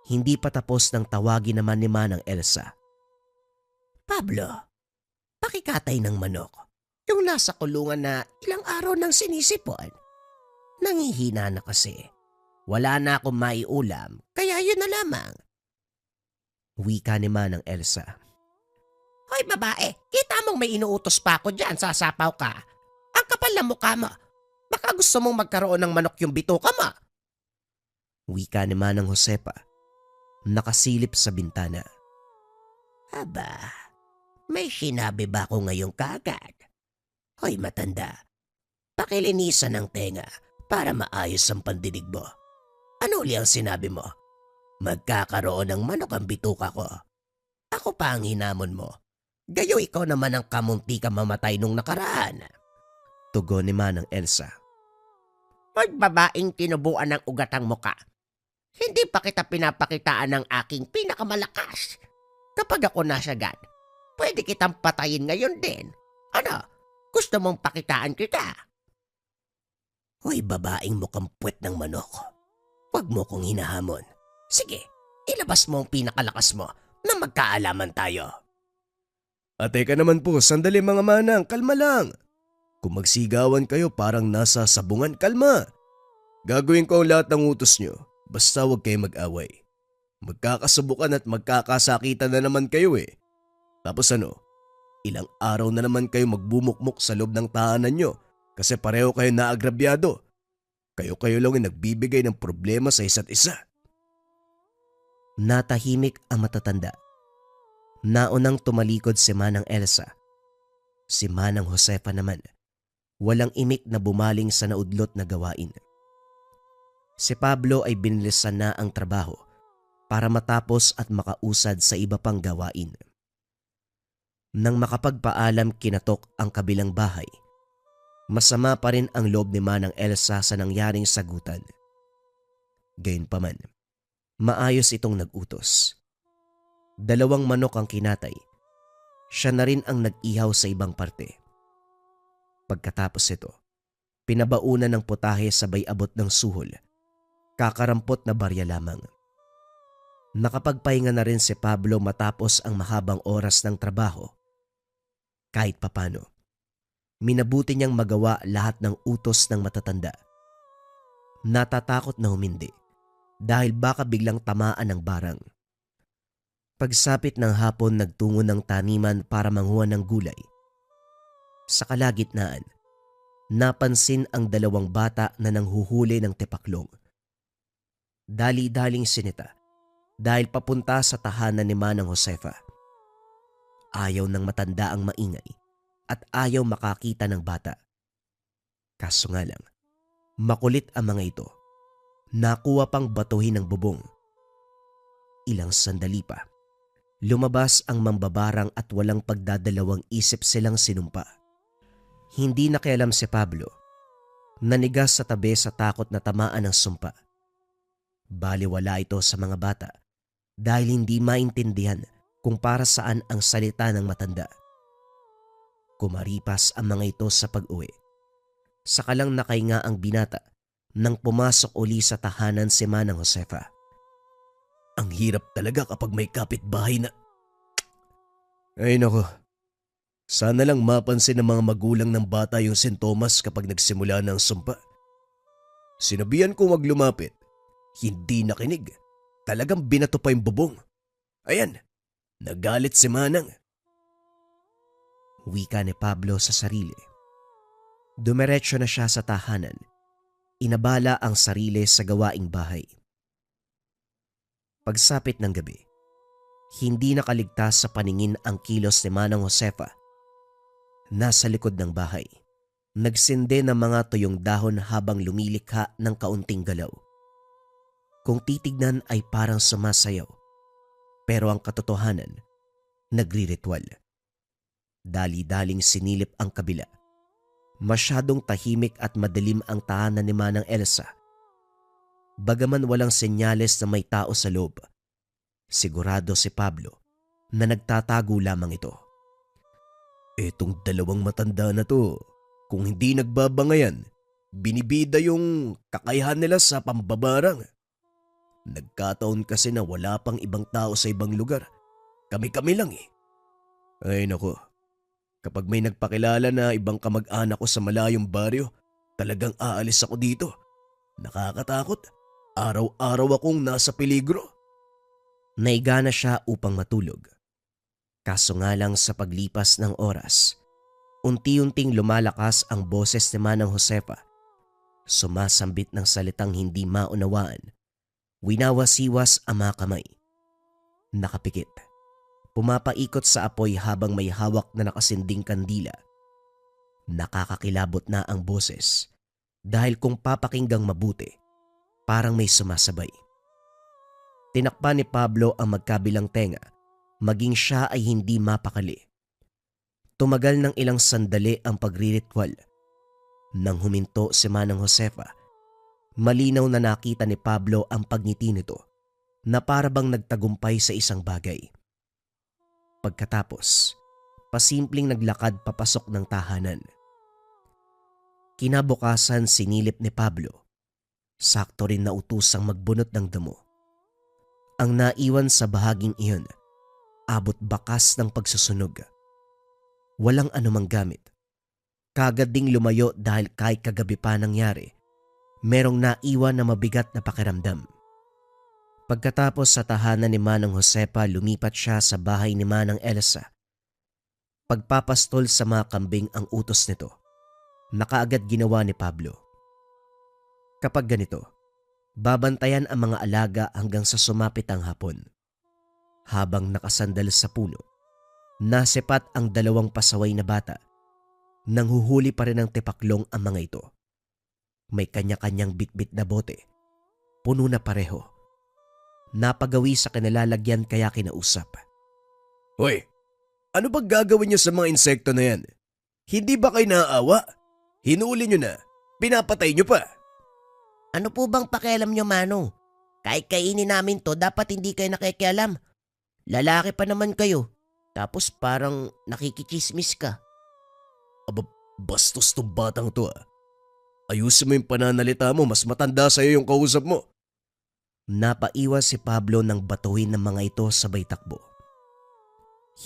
Hindi pa tapos nang tawagin naman ni Manang Elsa. Pablo, pakikatay ng manok. Yung nasa kulungan na ilang araw nang sinisipon. Nangihina na kasi. Wala na akong maiulam, kaya yun na lamang. Wika ni Manang Elsa. Hoy babae, kita mong may inuutos pa ako dyan, sasapaw ka. Ang kapal na mukha mo. Baka gusto mong magkaroon ng manok yung bituka mo. Wika ni Manang Josepa, nakasilip sa bintana. Aba, may sinabi ba ako ngayong kaagad? Hoy matanda, pakilinisan ng tenga para maayos ang pandinig mo. Ano uli ang sinabi mo? Magkakaroon ng manok ang bituka ko. Ako pa ang hinamon mo. Gayo ikaw naman ang kamunti ka mamatay nung nakaraan. Tugon ni Manang Elsa. Hoy babaeng tinubuan ng ugatang muka. Hindi pa kita pinapakitaan ng aking pinakamalakas. Kapag ako nasagad, pwede kitang patayin ngayon din. Ano? Gusto mong pakitaan kita? Hoy babaeng mukhang puwet ng manok. Huwag mo kong hinahamon. Sige, ilabas mo ang pinakalakas mo na magkaalaman tayo. Teka naman po, sandali mga manang, kalma lang. Kung magsigawan kayo parang nasa sabungan, kalma. Gagawin ko ang lahat ng utos nyo, basta huwag kayo mag-away. Magkakasubukan at magkakasakitan na naman kayo eh. Tapos ano, ilang araw na naman kayo magbumukmok sa loob ng tahanan nyo kasi pareho kayo naagrabyado. Kayo-kayo lang yung nagbibigay ng problema sa isa't isa. Natahimik ang matatanda. Naunang tumalikod si Manang Elsa. Si Manang Josefa naman, walang imik na bumaling sa naudlot na gawain. Si Pablo ay binilisan na ang trabaho para matapos at makausad sa iba pang gawain. Nang makapagpaalam kinatok ang kabilang bahay, masama pa rin ang loob ni Manang Elsa sa nangyaring sagutan. Gayunpaman, maayos itong nag-utos. 2 manok ang kinatay. Siya na rin ang nag-ihaw sa ibang parte. Pagkatapos ito, pinabaunan ng putahe sabay abot ng suhol. Kakarampot na barya lamang. Nakapagpahinga na rin si Pablo matapos ang mahabang oras ng trabaho. Kahit papano, minabuti niyang magawa lahat ng utos ng matatanda. Natatakot na humindi dahil baka biglang tamaan ng barang. Pagsapit ng hapon nagtungo ng taniman para manguha ng gulay. Sa kalagitnaan, napansin ang 2 bata na nanghuhuli ng tepaklong. Dali-daling sinita dahil papunta sa tahanan ni Manang Josefa. Ayaw ng matanda ang maingay at ayaw makakita ng bata. Kaso nga lang, makulit ang mga ito. Nakuha pang batuhin ng bubong. Ilang sandali pa, lumabas ang mambabarang at walang pagdadalawang isip silang sinumpa. Hindi nakialam si Pablo. Nanigas sa tabi sa takot na tamaan ng sumpa. Baliwala ito sa mga bata dahil hindi maintindihan kung para saan ang salita ng matanda. Kumaripas ang mga ito sa pag-uwi. Saka lang nakahinga ang binata nang pumasok uli sa tahanan si Manang Josefa. Ang hirap talaga kapag may kapitbahay na... Ay nako, sana lang mapansin ng mga magulang ng bata yung sintomas kapag nagsimula ng sumpa. Sinabihan ko wag lumapit, hindi nakinig. Talagang binato pa yung bubong. Ayan, nagalit si Manang. Wika ni Pablo sa sarili. Dumiretso na siya sa tahanan. Inabala ang sarili sa gawaing bahay. Pagsapit ng gabi, hindi nakaligtas sa paningin ang kilos ni Manang Josefa. Nasa likod ng bahay, nagsindi ng mga tuyong dahon habang lumilikha ng kaunting galaw. Kung titignan ay parang sumasayaw, pero ang katotohanan, nagriritual. Dali-daling sinilip ang kabila. Masyadong tahimik at madilim ang tahanan ni Manang Elsa. Bagaman walang senyales na may tao sa loob, sigurado si Pablo na nagtatago lamang ito. Etong 2 matanda na to, kung hindi nagbabangayan, binibida yung kakayahan nila sa pambabarang. Nagkataon kasi na wala pang ibang tao sa ibang lugar. Kami-kami lang eh. Ay nako, kapag may nagpakilala na ibang kamag-anak ko sa malayong baryo, talagang aalis ako dito. Nakakatakot. Araw-araw akong nasa peligro. Naigana siya upang matulog. Kaso nga lang sa paglipas ng oras, unti-unting lumalakas ang boses ni Manang Josefa. Sumasambit ng salitang hindi maunawaan. Winawasiwas ang mga kamay. Nakapikit. Pumapaikot sa apoy habang may hawak na nakasinding kandila. Nakakakilabot na ang boses dahil kung papakinggang mabuti, parang may sumasabay. Tinakpan ni Pablo ang magkabilang tenga, maging siya ay hindi mapakali. Tumagal ng ilang sandali ang pagriritual. Nang huminto si Manang Josefa, malinaw na nakita ni Pablo ang pagngiti nito na para bang nagtagumpay sa isang bagay. Pagkatapos, pasimpleng naglakad papasok ng tahanan. Kinabukasan sinilip ni Pablo. Sakto rin na utusang magbunot ng damo. Ang naiwan sa bahaging iyon, abot bakas ng pagsusunog. Walang anumang gamit. Kagad ding lumayo dahil kahit kagabi pa nangyari, merong naiwan na mabigat na pakiramdam. Pagkatapos sa tahanan ni Manang Josefa, lumipat siya sa bahay ni Manang Elsa. Pagpapastol sa mga kambing ang utos nito, na kaagad ginawa ni Pablo. Kapag ganito, babantayan ang mga alaga hanggang sa sumapit ang hapon. Habang nakasandal sa puno, nasipat ang 2 pasaway na bata. Nanghuhuli pa rin ng tipaklong ang mga ito. May kanya-kanyang bitbit na bote. Puno na pareho. Napagawi sa kanilalagyan kaya kinausap. Hoy, ano ba gagawin niyo sa mga insekto na yan? Hindi ba kayo naaawa? Hinuli niyo na, pinapatay niyo pa. Ano po bang pakialam nyo, Manong? Kahit kainin namin to, dapat hindi kayo nakikialam. Lalaki pa naman kayo. Tapos parang nakikichismis ka. Aba, bastos tong batang to ah. Ayusin mo yung pananalita mo, mas matanda sa'yo yung kausap mo. Napaiwas si Pablo nang batuhin ng mga ito sabay takbo.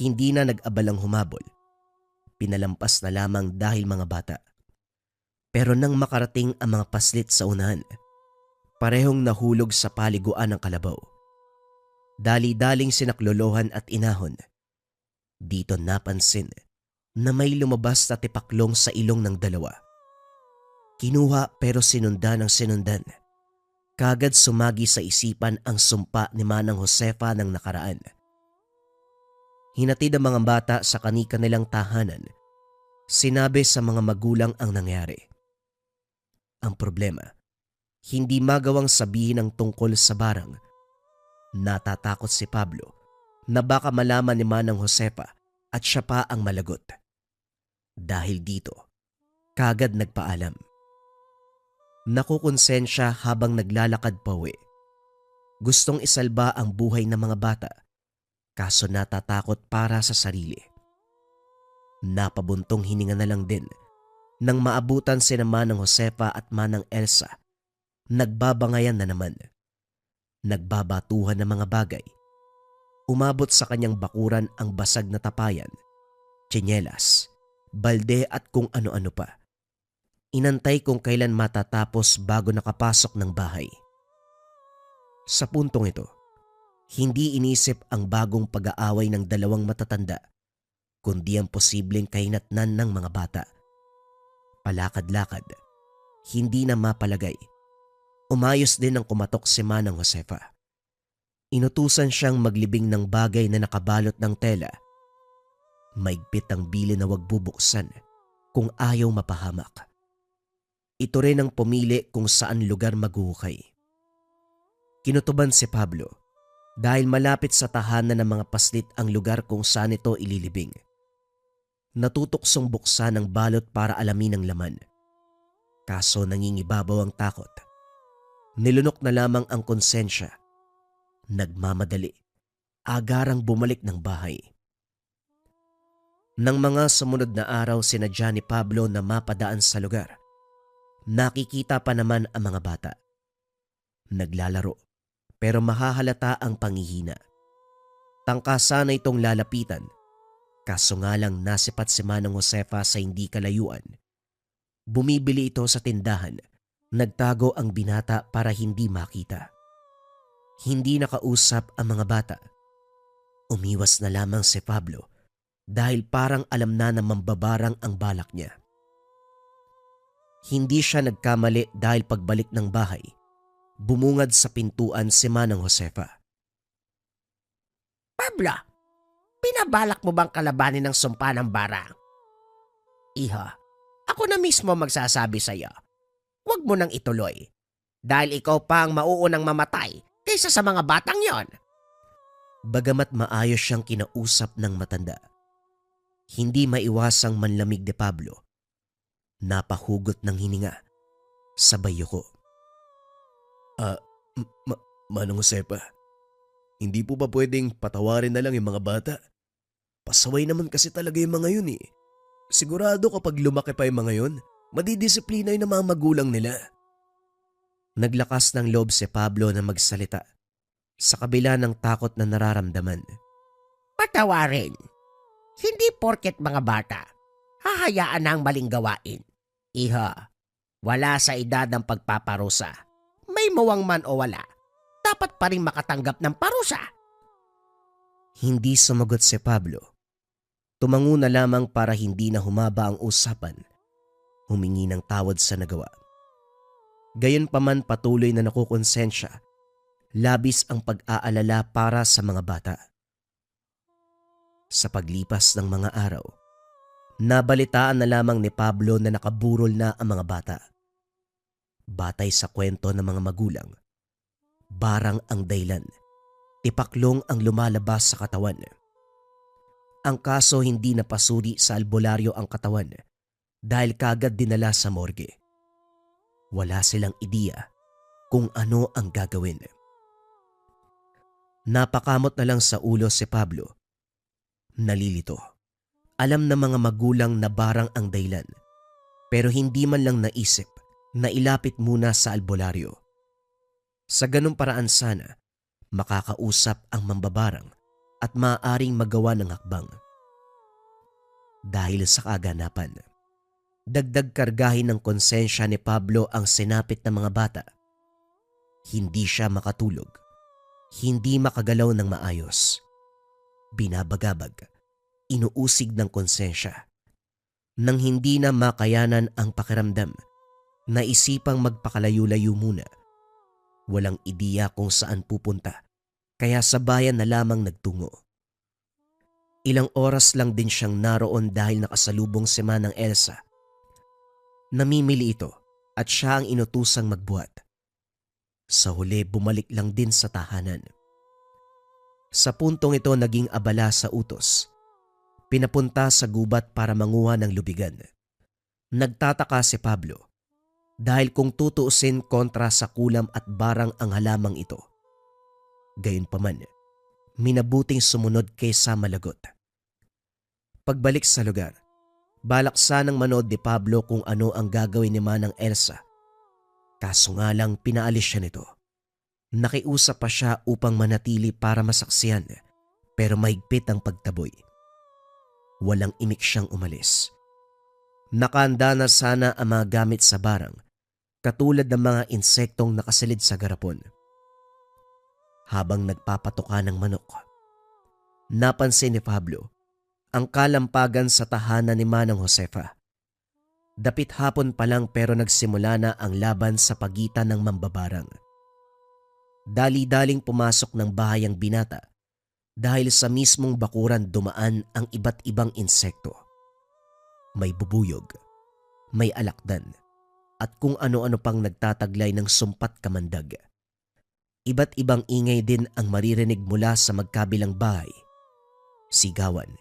Hindi na nag-abalang humabol. Pinalampas na lamang dahil mga bata. Pero nang makarating ang mga paslit sa unahan, parehong nahulog sa paliguan ng kalabaw. Dali-daling sinaklolohan at inahon. Dito napansin na may lumabas na tipaklong sa ilong ng dalawa. Kinuha pero sinundan ng sinundan. Kagad sumagi sa isipan ang sumpa ni Manang Josefa ng nakaraan. Hinatid ang mga bata sa kani-kanilang tahanan. Sinabi sa mga magulang ang nangyari. Ang problema, hindi magawang sabihin ang tungkol sa barang. Natatakot si Pablo na baka malaman ni Manang Josefa at siya pa ang malagot. Dahil dito, kagad nagpaalam. Nakukonsensya habang naglalakad pauwi. Gustong isalba ang buhay ng mga bata, kaso natatakot para sa sarili. Napabuntong hininga na lang din nang maabutan sina Manang Josefa at Manang Elsa. Nagbabangayan na naman. Nagbabatuhan ng mga bagay. Umabot sa kanyang bakuran ang basag na tapayan, tsinelas, balde at kung ano-ano pa. Inantay kung kailan matatapos bago nakapasok ng bahay. Sa puntong ito, hindi inisip ang bagong pag-aaway ng 2 matatanda, kundi ang posibleng kahinatnan ng mga bata. Palakad-lakad, hindi na mapalagay. Umayos din ang kumatok si Manang Josefa. Inutusan siyang maglibing ng bagay na nakabalot ng tela. Maigpit ang bili na wag bubuksan kung ayaw mapahamak. Ito rin ang pumili kung saan lugar maghuhukay. Kinutuban si Pablo dahil malapit sa tahanan ng mga paslit ang lugar kung saan ito ililibing. Natutuksong buksan ang balot para alamin ang laman. Kaso nangingibabaw ang takot. Nilunok na lamang ang konsensya. Nagmamadali. Agarang bumalik ng bahay. Nang mga sumunod na araw sinadya ni Pablo na mapadaan sa lugar, nakikita pa naman ang mga bata. Naglalaro pero mahahalata ang panghihina. Tangka sana itong lalapitan. Kaso nga lang nasipat si Manang Josefa sa hindi kalayuan. Bumibili ito sa tindahan. Nagtago ang binata para hindi makita. Hindi nakausap ang mga bata. Umiwas na lamang si Pablo dahil parang alam na mambabarang ang balak niya. Hindi siya nagkamali dahil pagbalik ng bahay, bumungad sa pintuan si Manang Josefa. Pablo, pinabalak mo bang kalabanin ng sumpa ng barang? Iha, ako na mismo magsasabi sa iyo. Huwag mo nang ituloy. Dahil ikaw pa ang mauunang mamatay kaysa sa mga batang yon. Bagamat maayos siyang kinausap ng matanda, Hindi maiwasang manlamig ni Pablo. Napahugot ng hininga. Sabay yuko. Manong Josefa, hindi po ba pwedeng patawarin na lang yung mga bata? Pasaway naman kasi talaga yung mga yun eh. Sigurado kapag lumaki pa yung mga yun, madidisiplina yung mga magulang nila. Naglakas ng loob si Pablo na magsalita sa kabila ng takot na nararamdaman. Patawarin. Hindi porket mga bata, hahayaan na ang maling gawain. Iha, wala sa edad ng pagpaparusa. May mawang man o wala, dapat pa rin makatanggap ng parusa. Hindi sumagot si Pablo. Tumango na lamang para hindi na humaba ang usapan. Humingi ng tawad sa nagawa. Gayunpaman patuloy na nakukonsensya. Labis ang pag-aalala para sa mga bata. Sa paglipas ng mga araw, nabalitaan na lamang ni Pablo na nakaburol na ang mga bata. Batay sa kwento ng mga magulang, barang ang dahilan, tipaklong ang lumalabas sa katawan. Ang kaso hindi napasuri sa albularyo ang katawan dahil kagad dinala sa morgue. Wala silang ideya kung ano ang gagawin. Napakamot na lang sa ulo si Pablo. Nalilito. Alam ng mga magulang na barang ang dahilan, pero hindi man lang naisip na ilapit muna sa albularyo. Sa ganung paraan sana, makakausap ang mambabarang at maaaring magawa ng hakbang. Dahil sa kaganapan, dagdag kargahin ng konsensya ni Pablo ang sinapit ng mga bata. Hindi siya makatulog, hindi makagalaw ng maayos. Binabagabag, inuusig ng konsensya. Nang hindi na makayanan ang pakiramdam, naisipang magpakalayo-layo muna. Walang ideya kung saan pupunta, kaya sa bayan na lamang nagtungo. Ilang oras lang din siyang naroon dahil nakasalubong si Manang Elsa. Namimili ito at siya ang inutusang magbuhat. Sa huli bumalik lang din sa tahanan. Sa puntong ito naging abala sa utos. Pinapunta sa gubat para manguha ng lubigan. Nagtataka si Pablo dahil kung tutuusin kontra sa kulam at barang ang halamang ito. Gayunpaman, minabuting sumunod kaysa malagot. Pagbalik sa lugar, balak sanang manood ni Pablo kung ano ang gagawin ni Manang Elsa. Kaso nga lang pinaalis siya nito. Nakiusap pa siya upang manatili para masaksihan, pero mahigpit ang pagtaboy. Walang imik siyang umalis. Nakahanda na sana ang mga gamit sa barang, katulad ng mga insektong nakasilid sa garapon. Habang nagpapatuka ng manok, napansin ni Pablo ang kalampagan sa tahanan ni Manang Josefa. Dapit hapon pa lang pero nagsimula na ang laban sa pagitan ng mambabarang. Dali-daling pumasok ng bahay ang binata dahil sa mismong bakuran dumaan ang iba't ibang insekto. May bubuyog, may alakdan, at kung ano-ano pang nagtataglay ng sumpat kamandag. Iba't ibang ingay din ang maririnig mula sa magkabilang bahay. Sigawan,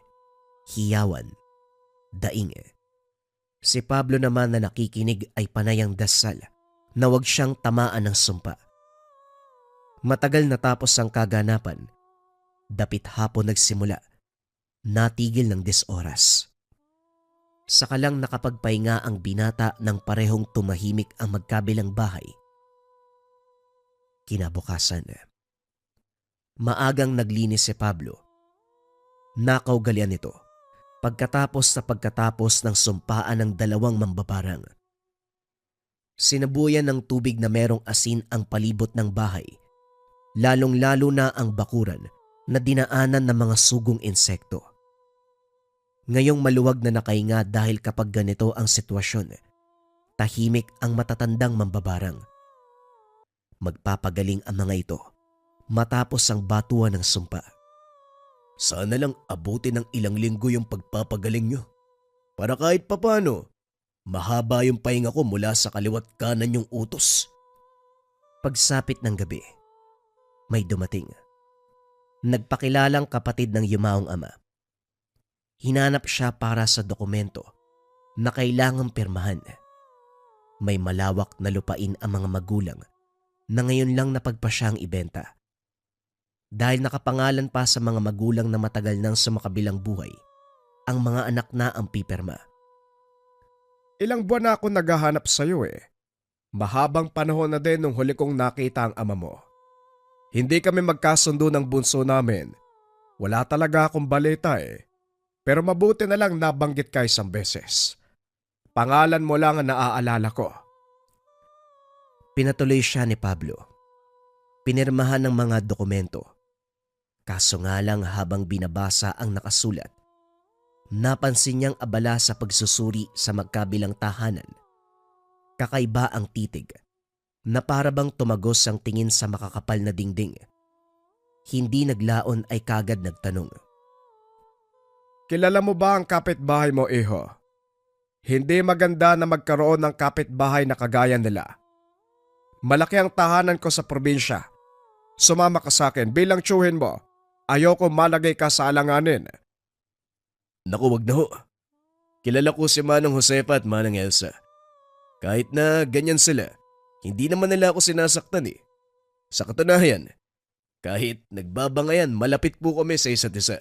hiyawan, daing. Si Pablo naman na nakikinig ay panayang dasal na huwag siyang tamaan ng sumpa. Matagal natapos ang kaganapan. Dapit hapon nagsimula. Natigil ng 10 oras. Saka lang nakapagpahinga ang binata nang parehong tumahimik ang magkabilang bahay. Kinabukasan, maagang naglinis si Pablo. Nakaugalian nito pagkatapos ng sumpaan ng 2 mambabarang. Sinabuyan ng tubig na merong asin ang palibot ng bahay. Lalong-lalo na ang bakuran na dinaanan ng mga sugong insekto. Ngayong maluwag na nakahinga dahil kapag ganito ang sitwasyon, tahimik ang matatandang mambabarang. Magpapagaling ang mga ito matapos ang batuan ng sumpa. Sana lang abutin ng ilang linggo yung pagpapagaling nyo. Para kahit papano, mahaba yung pahinga ko mula sa kaliwat kanan yung utos. Pagsapit ng gabi, may dumating. Nagpakilalang kapatid ng yumaong ama. Hinanap siya para sa dokumento na kailangang pirmahan. May malawak na lupain ang mga magulang na ngayon lang napagpasyang ibenta. Dahil nakapangalan pa sa mga magulang na matagal nang sumakabilang buhay, ang mga anak na ang pipirma. Ilang buwan na ako naghahanap sa'yo eh. Mahabang panahon na din nung huli kong nakita ang ama mo. Hindi kami magkasundo ng bunso namin. Wala talaga akong balita eh. Pero mabuti na lang nabanggit ka isang beses. Pangalan mo lang ang naaalala ko. Pinatuloy siya ni Pablo. Pinirmahan ng mga dokumento. Kaso nga lang habang binabasa ang nakasulat, napansin niyang abala sa pagsusuri sa magkabilang tahanan. Kakaiba ang titig, na para bang tumagos ang tingin sa makakapal na dingding. Hindi naglaon ay kagad nagtanong. Kilala mo ba ang kapitbahay mo, iho? Hindi maganda na magkaroon ng kapitbahay na kagaya nila. Malaki ang tahanan ko sa probinsya. Sumama ka sa akin bilang tiyuhin mo. Ayoko malagay ka sa alanganin. Naku, wag na ho. Kilala ko si Manong Josefa at Manang Elsa. Kahit na ganyan sila, hindi naman nila ako sinasaktan eh. Sa katunayan, kahit nagbabangayan, malapit po kami sa isa't isa.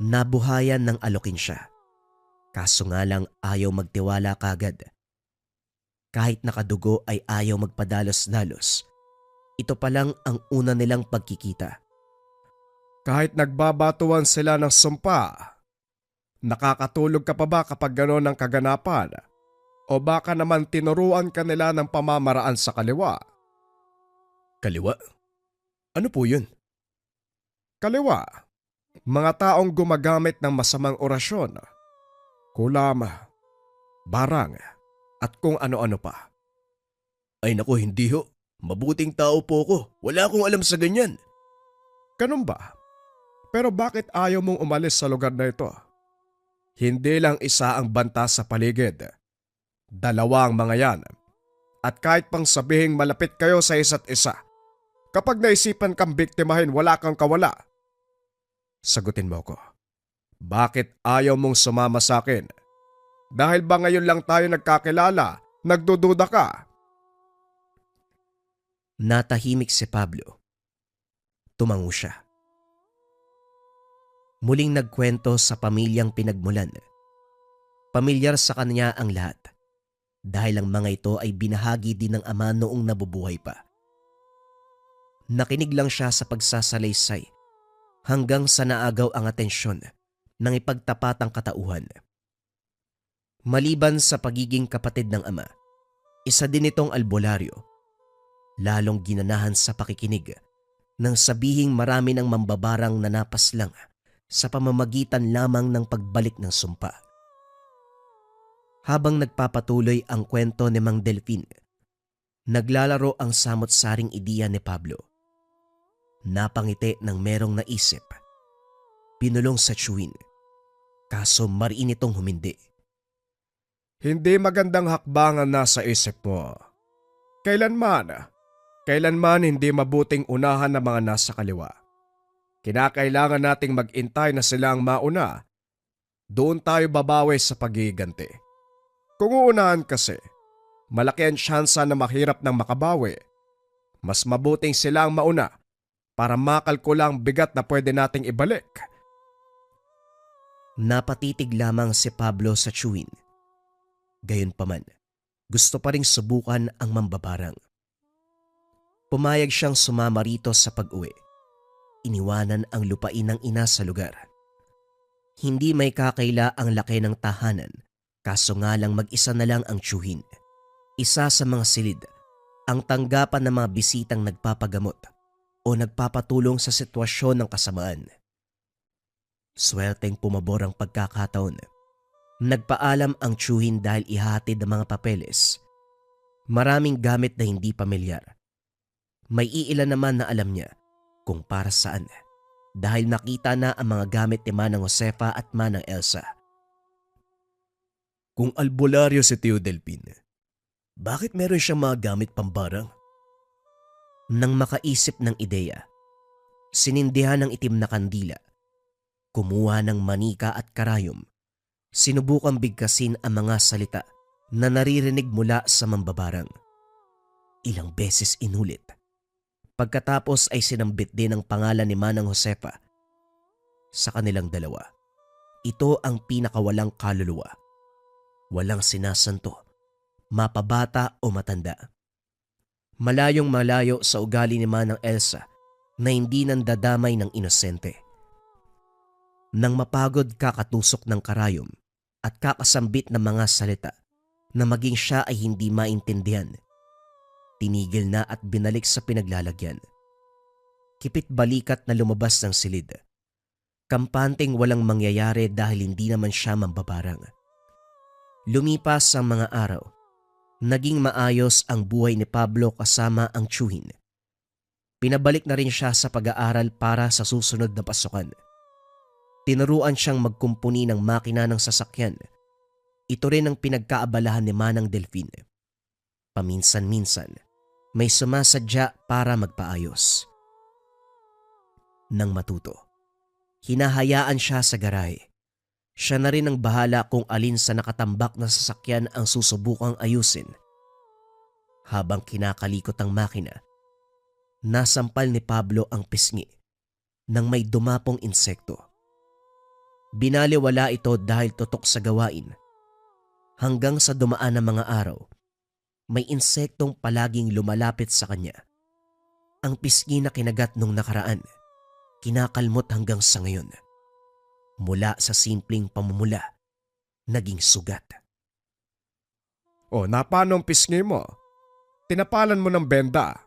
Nabuhayan ng alokin siya. Kaso nga lang ayaw magtiwala kagad. Kahit nakadugo ay ayaw magpadalos-dalos. Ito pa lang ang una nilang pagkikita. Kahit nagbabatuan sila ng sumpa, nakakatulog ka pa ba kapag gano'n ang kaganapan? O baka naman tinuruan ka nila ng pamamaraan sa kaliwa? Kaliwa? Ano po yun? Kaliwa, mga taong gumagamit ng masamang orasyon, kulam, barang, at kung ano-ano pa. Ay naku, hindi ho. Mabuting tao po ko. Wala akong alam sa ganyan. Ganun ba? Pero bakit ayaw mong umalis sa lugar na ito? Hindi lang isa ang banta sa paligid. Dalawa ang mga yan. At kahit pang sabihing malapit kayo sa isa't isa, kapag naisipan kang biktimahin, wala kang kawala. Sagutin mo ko. Bakit ayaw mong sumama sa akin? Dahil ba ngayon lang tayo nagkakilala, nagdududa ka? Natahimik si Pablo. Tumango siya. Muling nagkwento sa pamilyang pinagmulan. Pamilyar sa kanya ang lahat dahil ang mga ito ay binahagi din ng ama noong nabubuhay pa. Nakinig lang siya sa pagsasalaysay hanggang sa naagaw ang atensyon ng ipagtapatang katauhan. Maliban sa pagiging kapatid ng ama, isa din itong albularyo. Lalong ginanahan sa pakikinig nang sabihing marami ng mambabarang na napaslang sa pamamagitan lamang ng pagbalik ng sumpa. Habang nagpapatuloy ang kwento ni Mang Delfin, naglalaro ang samot-saring ideya ni Pablo. Napangiti ng merong naisip. Pinulong sa tiyuhin, kaso mariin itong humindi. Hindi magandang hakbangan nasa isip mo. Kailanman hindi mabuting unahan ng mga nasa kaliwa. Kinakailangan nating mag-intay na sila ang mauna. Doon tayo babawi sa pagiganti. Kung uunahan kasi, malaki ang tsansa na mahirap nang makabawi. Mas mabuting sila ang mauna para makalkula ang bigat na pwede nating ibalik. Napatitig lamang si Pablo sa tiyuhin. Gayunpaman, gusto pa ring subukan ang mambabarang. Pumayag siyang sumama rito sa pag-uwi. Iniwanan ang lupain ng ina sa lugar. Hindi may kakaila ang laki ng tahanan, kaso nga lang mag-isa na lang ang tiyuhin. Isa sa mga silid, ang tanggapan ng mga bisitang nagpapagamot o nagpapatulong sa sitwasyon ng kasamaan. Swerteng pumabor ang pagkakataon. Nagpaalam ang tiyuhin dahil ihatid ang mga papeles. Maraming gamit na hindi pamilyar. May iilan naman na alam niya kung para saan dahil nakita na ang mga gamit ni Manang Josefa at Manang Elsa. Kung albularyo si Tio Delfin, bakit meron siyang mga gamit pambarang? Nang makaisip ng ideya, sinindihan ng itim na kandila Kumuha ng manika at karayom. Sinubukang bigkasin ang mga salita na naririnig mula sa mambabarang. Ilang beses inulit. Pagkatapos ay sinambit din ang pangalan ni Manang Josefa. Sa kanilang dalawa, ito ang pinakawalang kaluluwa. Walang sinasanto, mapabata o matanda. Malayong malayo sa ugali ni Manang Elsa na hindi nandadamay ng inosente. Nang mapagod kakatusok ng karayom at kakasambit ng mga salita na maging siya ay hindi maintindihan, tinigil na at binalik sa pinaglalagyan. Kipit balikat na lumabas ng silid. Kampanteng walang mangyayari dahil hindi naman siya mambabarang. Lumipas ang mga araw. Naging maayos ang buhay ni Pablo kasama ang tiyuhin. Pinabalik na rin siya sa pag-aaral para sa susunod na pasukan. Tinuruan siyang magkumpuni ng makina ng sasakyan. Ito rin ang pinagkaabalahan ni Manang Delfine. Paminsan-minsan, may sumasadya para magpaayos. Nang matuto, hinahayaan siya sa garahe. Siya na rin ang bahala kung alin sa nakatambak na sasakyan ang susubukang ayusin. Habang kinakalikot ang makina, nasampal ni Pablo ang pisngi ng may dumapong insekto. Binaliwala ito dahil tutok sa gawain. Hanggang sa dumaan ang mga araw, may insektong palaging lumalapit sa kanya. Ang pisngi na kinagat nung nakaraan, kinakalmot hanggang sa ngayon. Mula sa simpleng pamumula, naging sugat. O, napano ang pisngi mo? Tinapalan mo ng benda.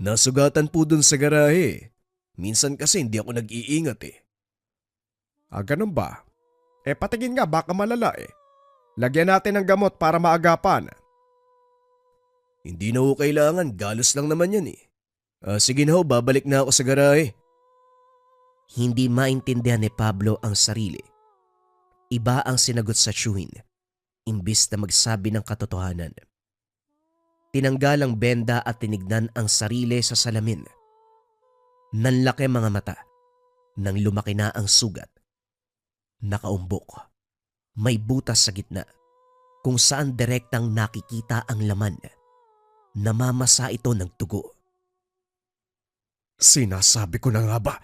Nasugatan po dun sa garahe. Minsan kasi hindi ako nag-iingat eh. Ganun ba? Patingin nga, baka malala eh. Lagyan natin ng gamot para maagapan. Hindi na ho kailangan, galos lang naman yan eh. Sige na ho, babalik na ako sa garahe. Hindi maintindihan ni Pablo ang sarili. Iba ang sinagot sa tiyuhin, imbis na magsabi ng katotohanan. Tinanggal ang benda at tinignan ang sarili sa salamin. Nanlaki mga mata, nang lumaki na ang sugat. Nakaumbok, may butas sa gitna, kung saan direktang nakikita ang laman. Namamasa ito ng dugo. Sinasabi ko na nga ba?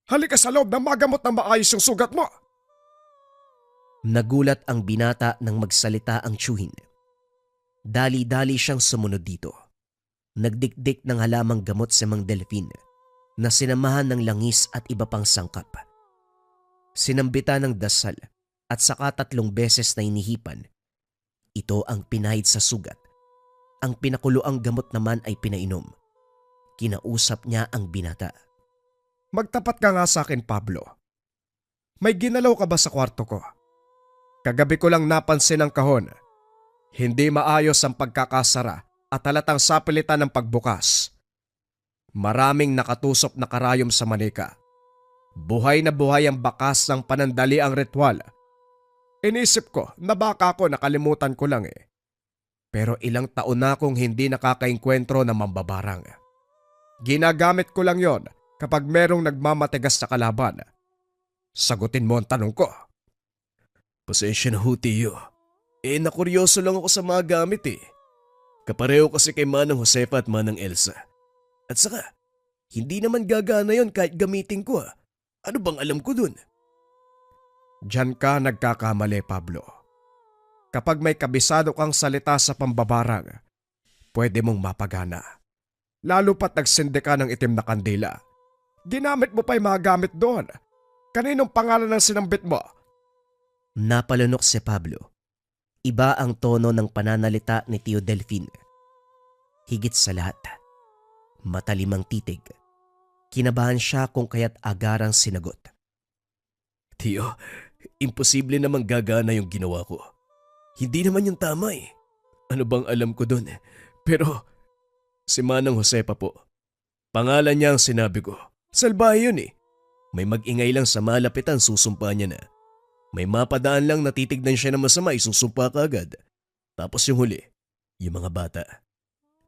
Halika sa loob na magamot na maayos yung sugat mo. Nagulat ang binata nang magsalita ang tiyuhin. Dali-dali siyang sumunod dito. Nagdikdik ng halamang gamot si Mang Delfin na sinamahan ng langis at iba pang sangkap. Sinambitan ng dasal at saka 3 beses na inihipan. Ito ang pinahid sa sugat. Ang pinakuloang gamot naman ay pinainom. Kinausap niya ang binata. Magtapat ka nga sa akin, Pablo. May ginalaw ka ba sa kwarto ko? Kagabi ko lang napansin ang kahon. Hindi maayos ang pagkakasara at halatang sapilitan ng pagbukas. Maraming nakatusok na karayom sa manika. Buhay na buhay ang bakas ng panandali ang ritual. Inisip ko na baka ako nakalimutan ko lang eh. Pero ilang taon na akong hindi nakakaengkwentro ng mambabarang. Ginagamit ko lang yon kapag merong nagmamatigas sa kalaban. Sagutin mo ang tanong ko. Pasensya na ho, Tiyo. Nakuryoso lang ako sa mga gamit eh. Kapareho kasi kay Manang Josefa at Manang Elsa. At saka, hindi naman gagana yon kahit gamitin ko ah. Ano bang alam ko dun? Diyan ka nagkakamali, Pablo. Kapag may kabisado kang salita sa pambabarang, pwede mong mapagana. Lalo pat nagsindi ka ng itim na kandila. Ginamit mo pa yung mga gamit doon. Kaninong pangalan ng sinambit mo? Napalunok si Pablo. Iba ang tono ng pananalita ni Tio Delfin. Higit sa lahat, matalimang titig. Kinabahan siya kung kaya't agarang sinagot. Tiyo, imposible namang gagana yung ginawa ko. Hindi naman yung tama eh. Ano bang alam ko dun? Pero si Manang Josefa po. Pangalan niya ang sinabi ko. Salbahe yun eh. May mag-ingay lang sa malapitan, susumpa niya na. May mapadaan lang natitignan siya na masama, isusumpa ka agad. Tapos yung huli, yung mga bata.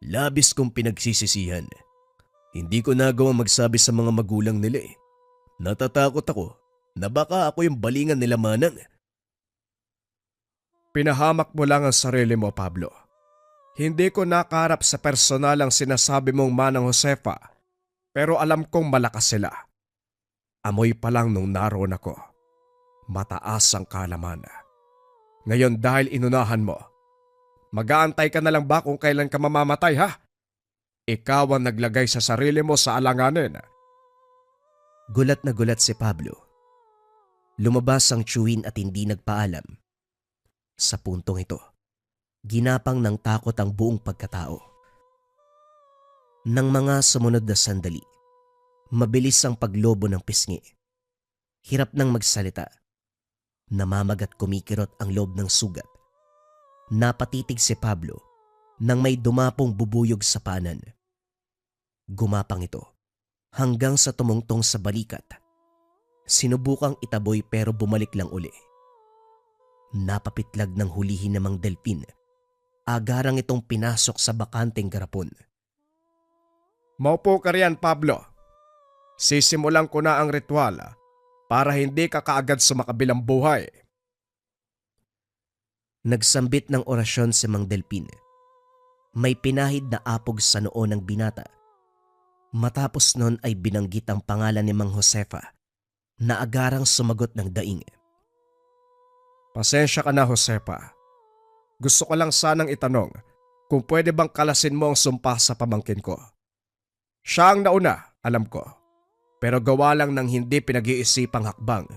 Labis kong pinagsisisihan. Hindi ko nagawang magsabi sa mga magulang nila eh. Natatakot ako na baka ako yung balingan nila Manang. Pinahamak mo lang ang sarili mo, Pablo. Hindi ko nakaharap sa personal ang sinasabi mong Manang Josefa, pero alam kong malakas sila. Amoy pa lang nung naroon ako. Mataas ang kalaman. Ngayon dahil inunahan mo, mag-aantay ka na lang ba kung kailan ka mamamatay, ha? Ikaw ang naglagay sa sarili mo sa alanganin. Gulat na gulat si Pablo. Lumabas ang chewin at hindi nagpaalam. Sa puntong ito, ginapang ng takot ang buong pagkatao. Nang mga sumunod na sandali, mabilis ang paglobo ng pisngi. Hirap nang magsalita. Namamagat kumikirot ang loob ng sugat. Napatitig si Pablo nang may dumapong bubuyog sa panan. Gumapang ito hanggang sa tumungtong sa balikat. Sinubukang itaboy pero bumalik lang uli. Napapitlag ng hulihin namang delpin. Agarang itong pinasok sa bakanteng garapon. Maupo ka riyan, Pablo. Sisimulan ko na ang ritual para hindi ka kaagad sumakabilang buhay. Nagsambit ng orasyon si Mang Delpin. May pinahid na apog sa noo ng binata. Matapos nun ay binanggit ang pangalan ni Mang Josefa na agarang sumagot ng daing. Pasensya ka na, Josefa. Gusto ko lang sanang itanong kung pwede bang kalasin mo ang sumpa sa pamangkin ko. Siya ang nauna, alam ko. Pero gawa lang ng hindi pinag-iisipang hakbang.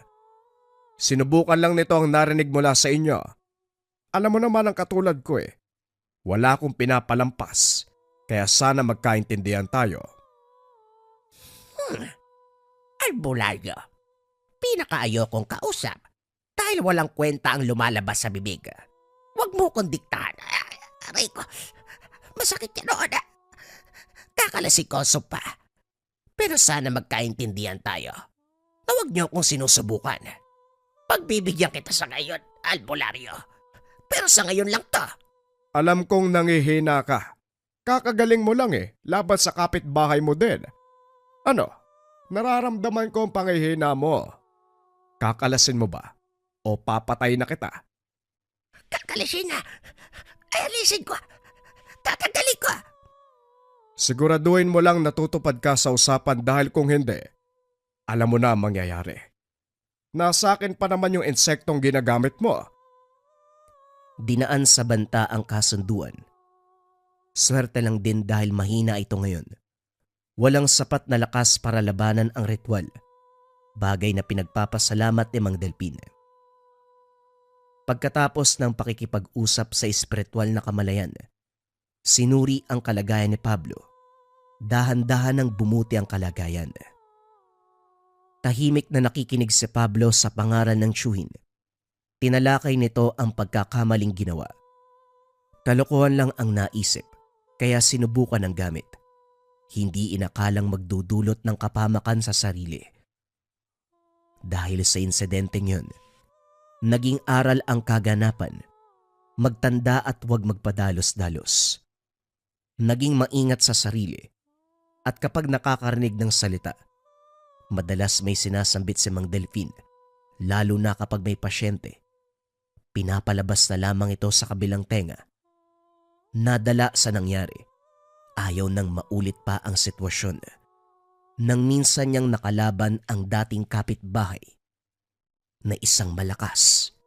Sinubukan lang nito ang narinig mula sa inyo. Alam mo naman ang katulad ko eh. Wala akong pinapalampas, kaya sana magkaintindihan tayo. Albularyo, pinakaayokong kausap dahil walang kwenta ang lumalabas sa bibig. Huwag mo kong diktahan. Aray ko, masakit yan noon. Kakalasik ko pa. Pero sana magkaintindihan tayo. Na huwag niyo akong sinusubukan. Pagbibigyan kita sa ngayon, albularyo. Pero sa ngayon lang to. Alam kong nangihina ka. Kakagaling mo lang eh, laban sa kapitbahay mo din. Ano? Nararamdaman ko ang pangihina mo. Kakalasin mo ba? O papatay na kita? Kakalasin na. Alisin ko. Tatanggalin ko. Siguraduhin mo lang natutupad ka sa usapan dahil kung hindi, alam mo na ang mangyayari. Nasa akin pa naman yung insektong ginagamit mo. Dinaan sa banta ang kasunduan. Swerte lang din dahil mahina ito ngayon. Walang sapat na lakas para labanan ang ritual. Bagay na pinagpapasalamat ni Mang Delpin. Pagkatapos ng pakikipag-usap sa espiritual na kamalayan, sinuri ang kalagayan ni Pablo. Dahan-dahan nang bumuti ang kalagayan. Tahimik na nakikinig si Pablo sa pangaral ng tiyuhin. Tinalakay nito ang pagkakamaling ginawa. Kalokohan lang ang naisip, kaya sinubukan ang gamit. Hindi inakalang magdudulot ng kapamakan sa sarili. Dahil sa insidenteng yun, naging aral ang kaganapan. Magtanda at huwag magpadalos-dalos. Naging maingat sa sarili. At kapag nakakarinig ng salita, madalas may sinasambit si Mang Delpin, lalo na kapag may pasyente. Pinapalabas na lamang ito sa kabilang tenga. Nadala sa nangyari, ayaw nang maulit pa ang sitwasyon. Nang minsan niyang nakalaban ang dating kapitbahay na isang malakas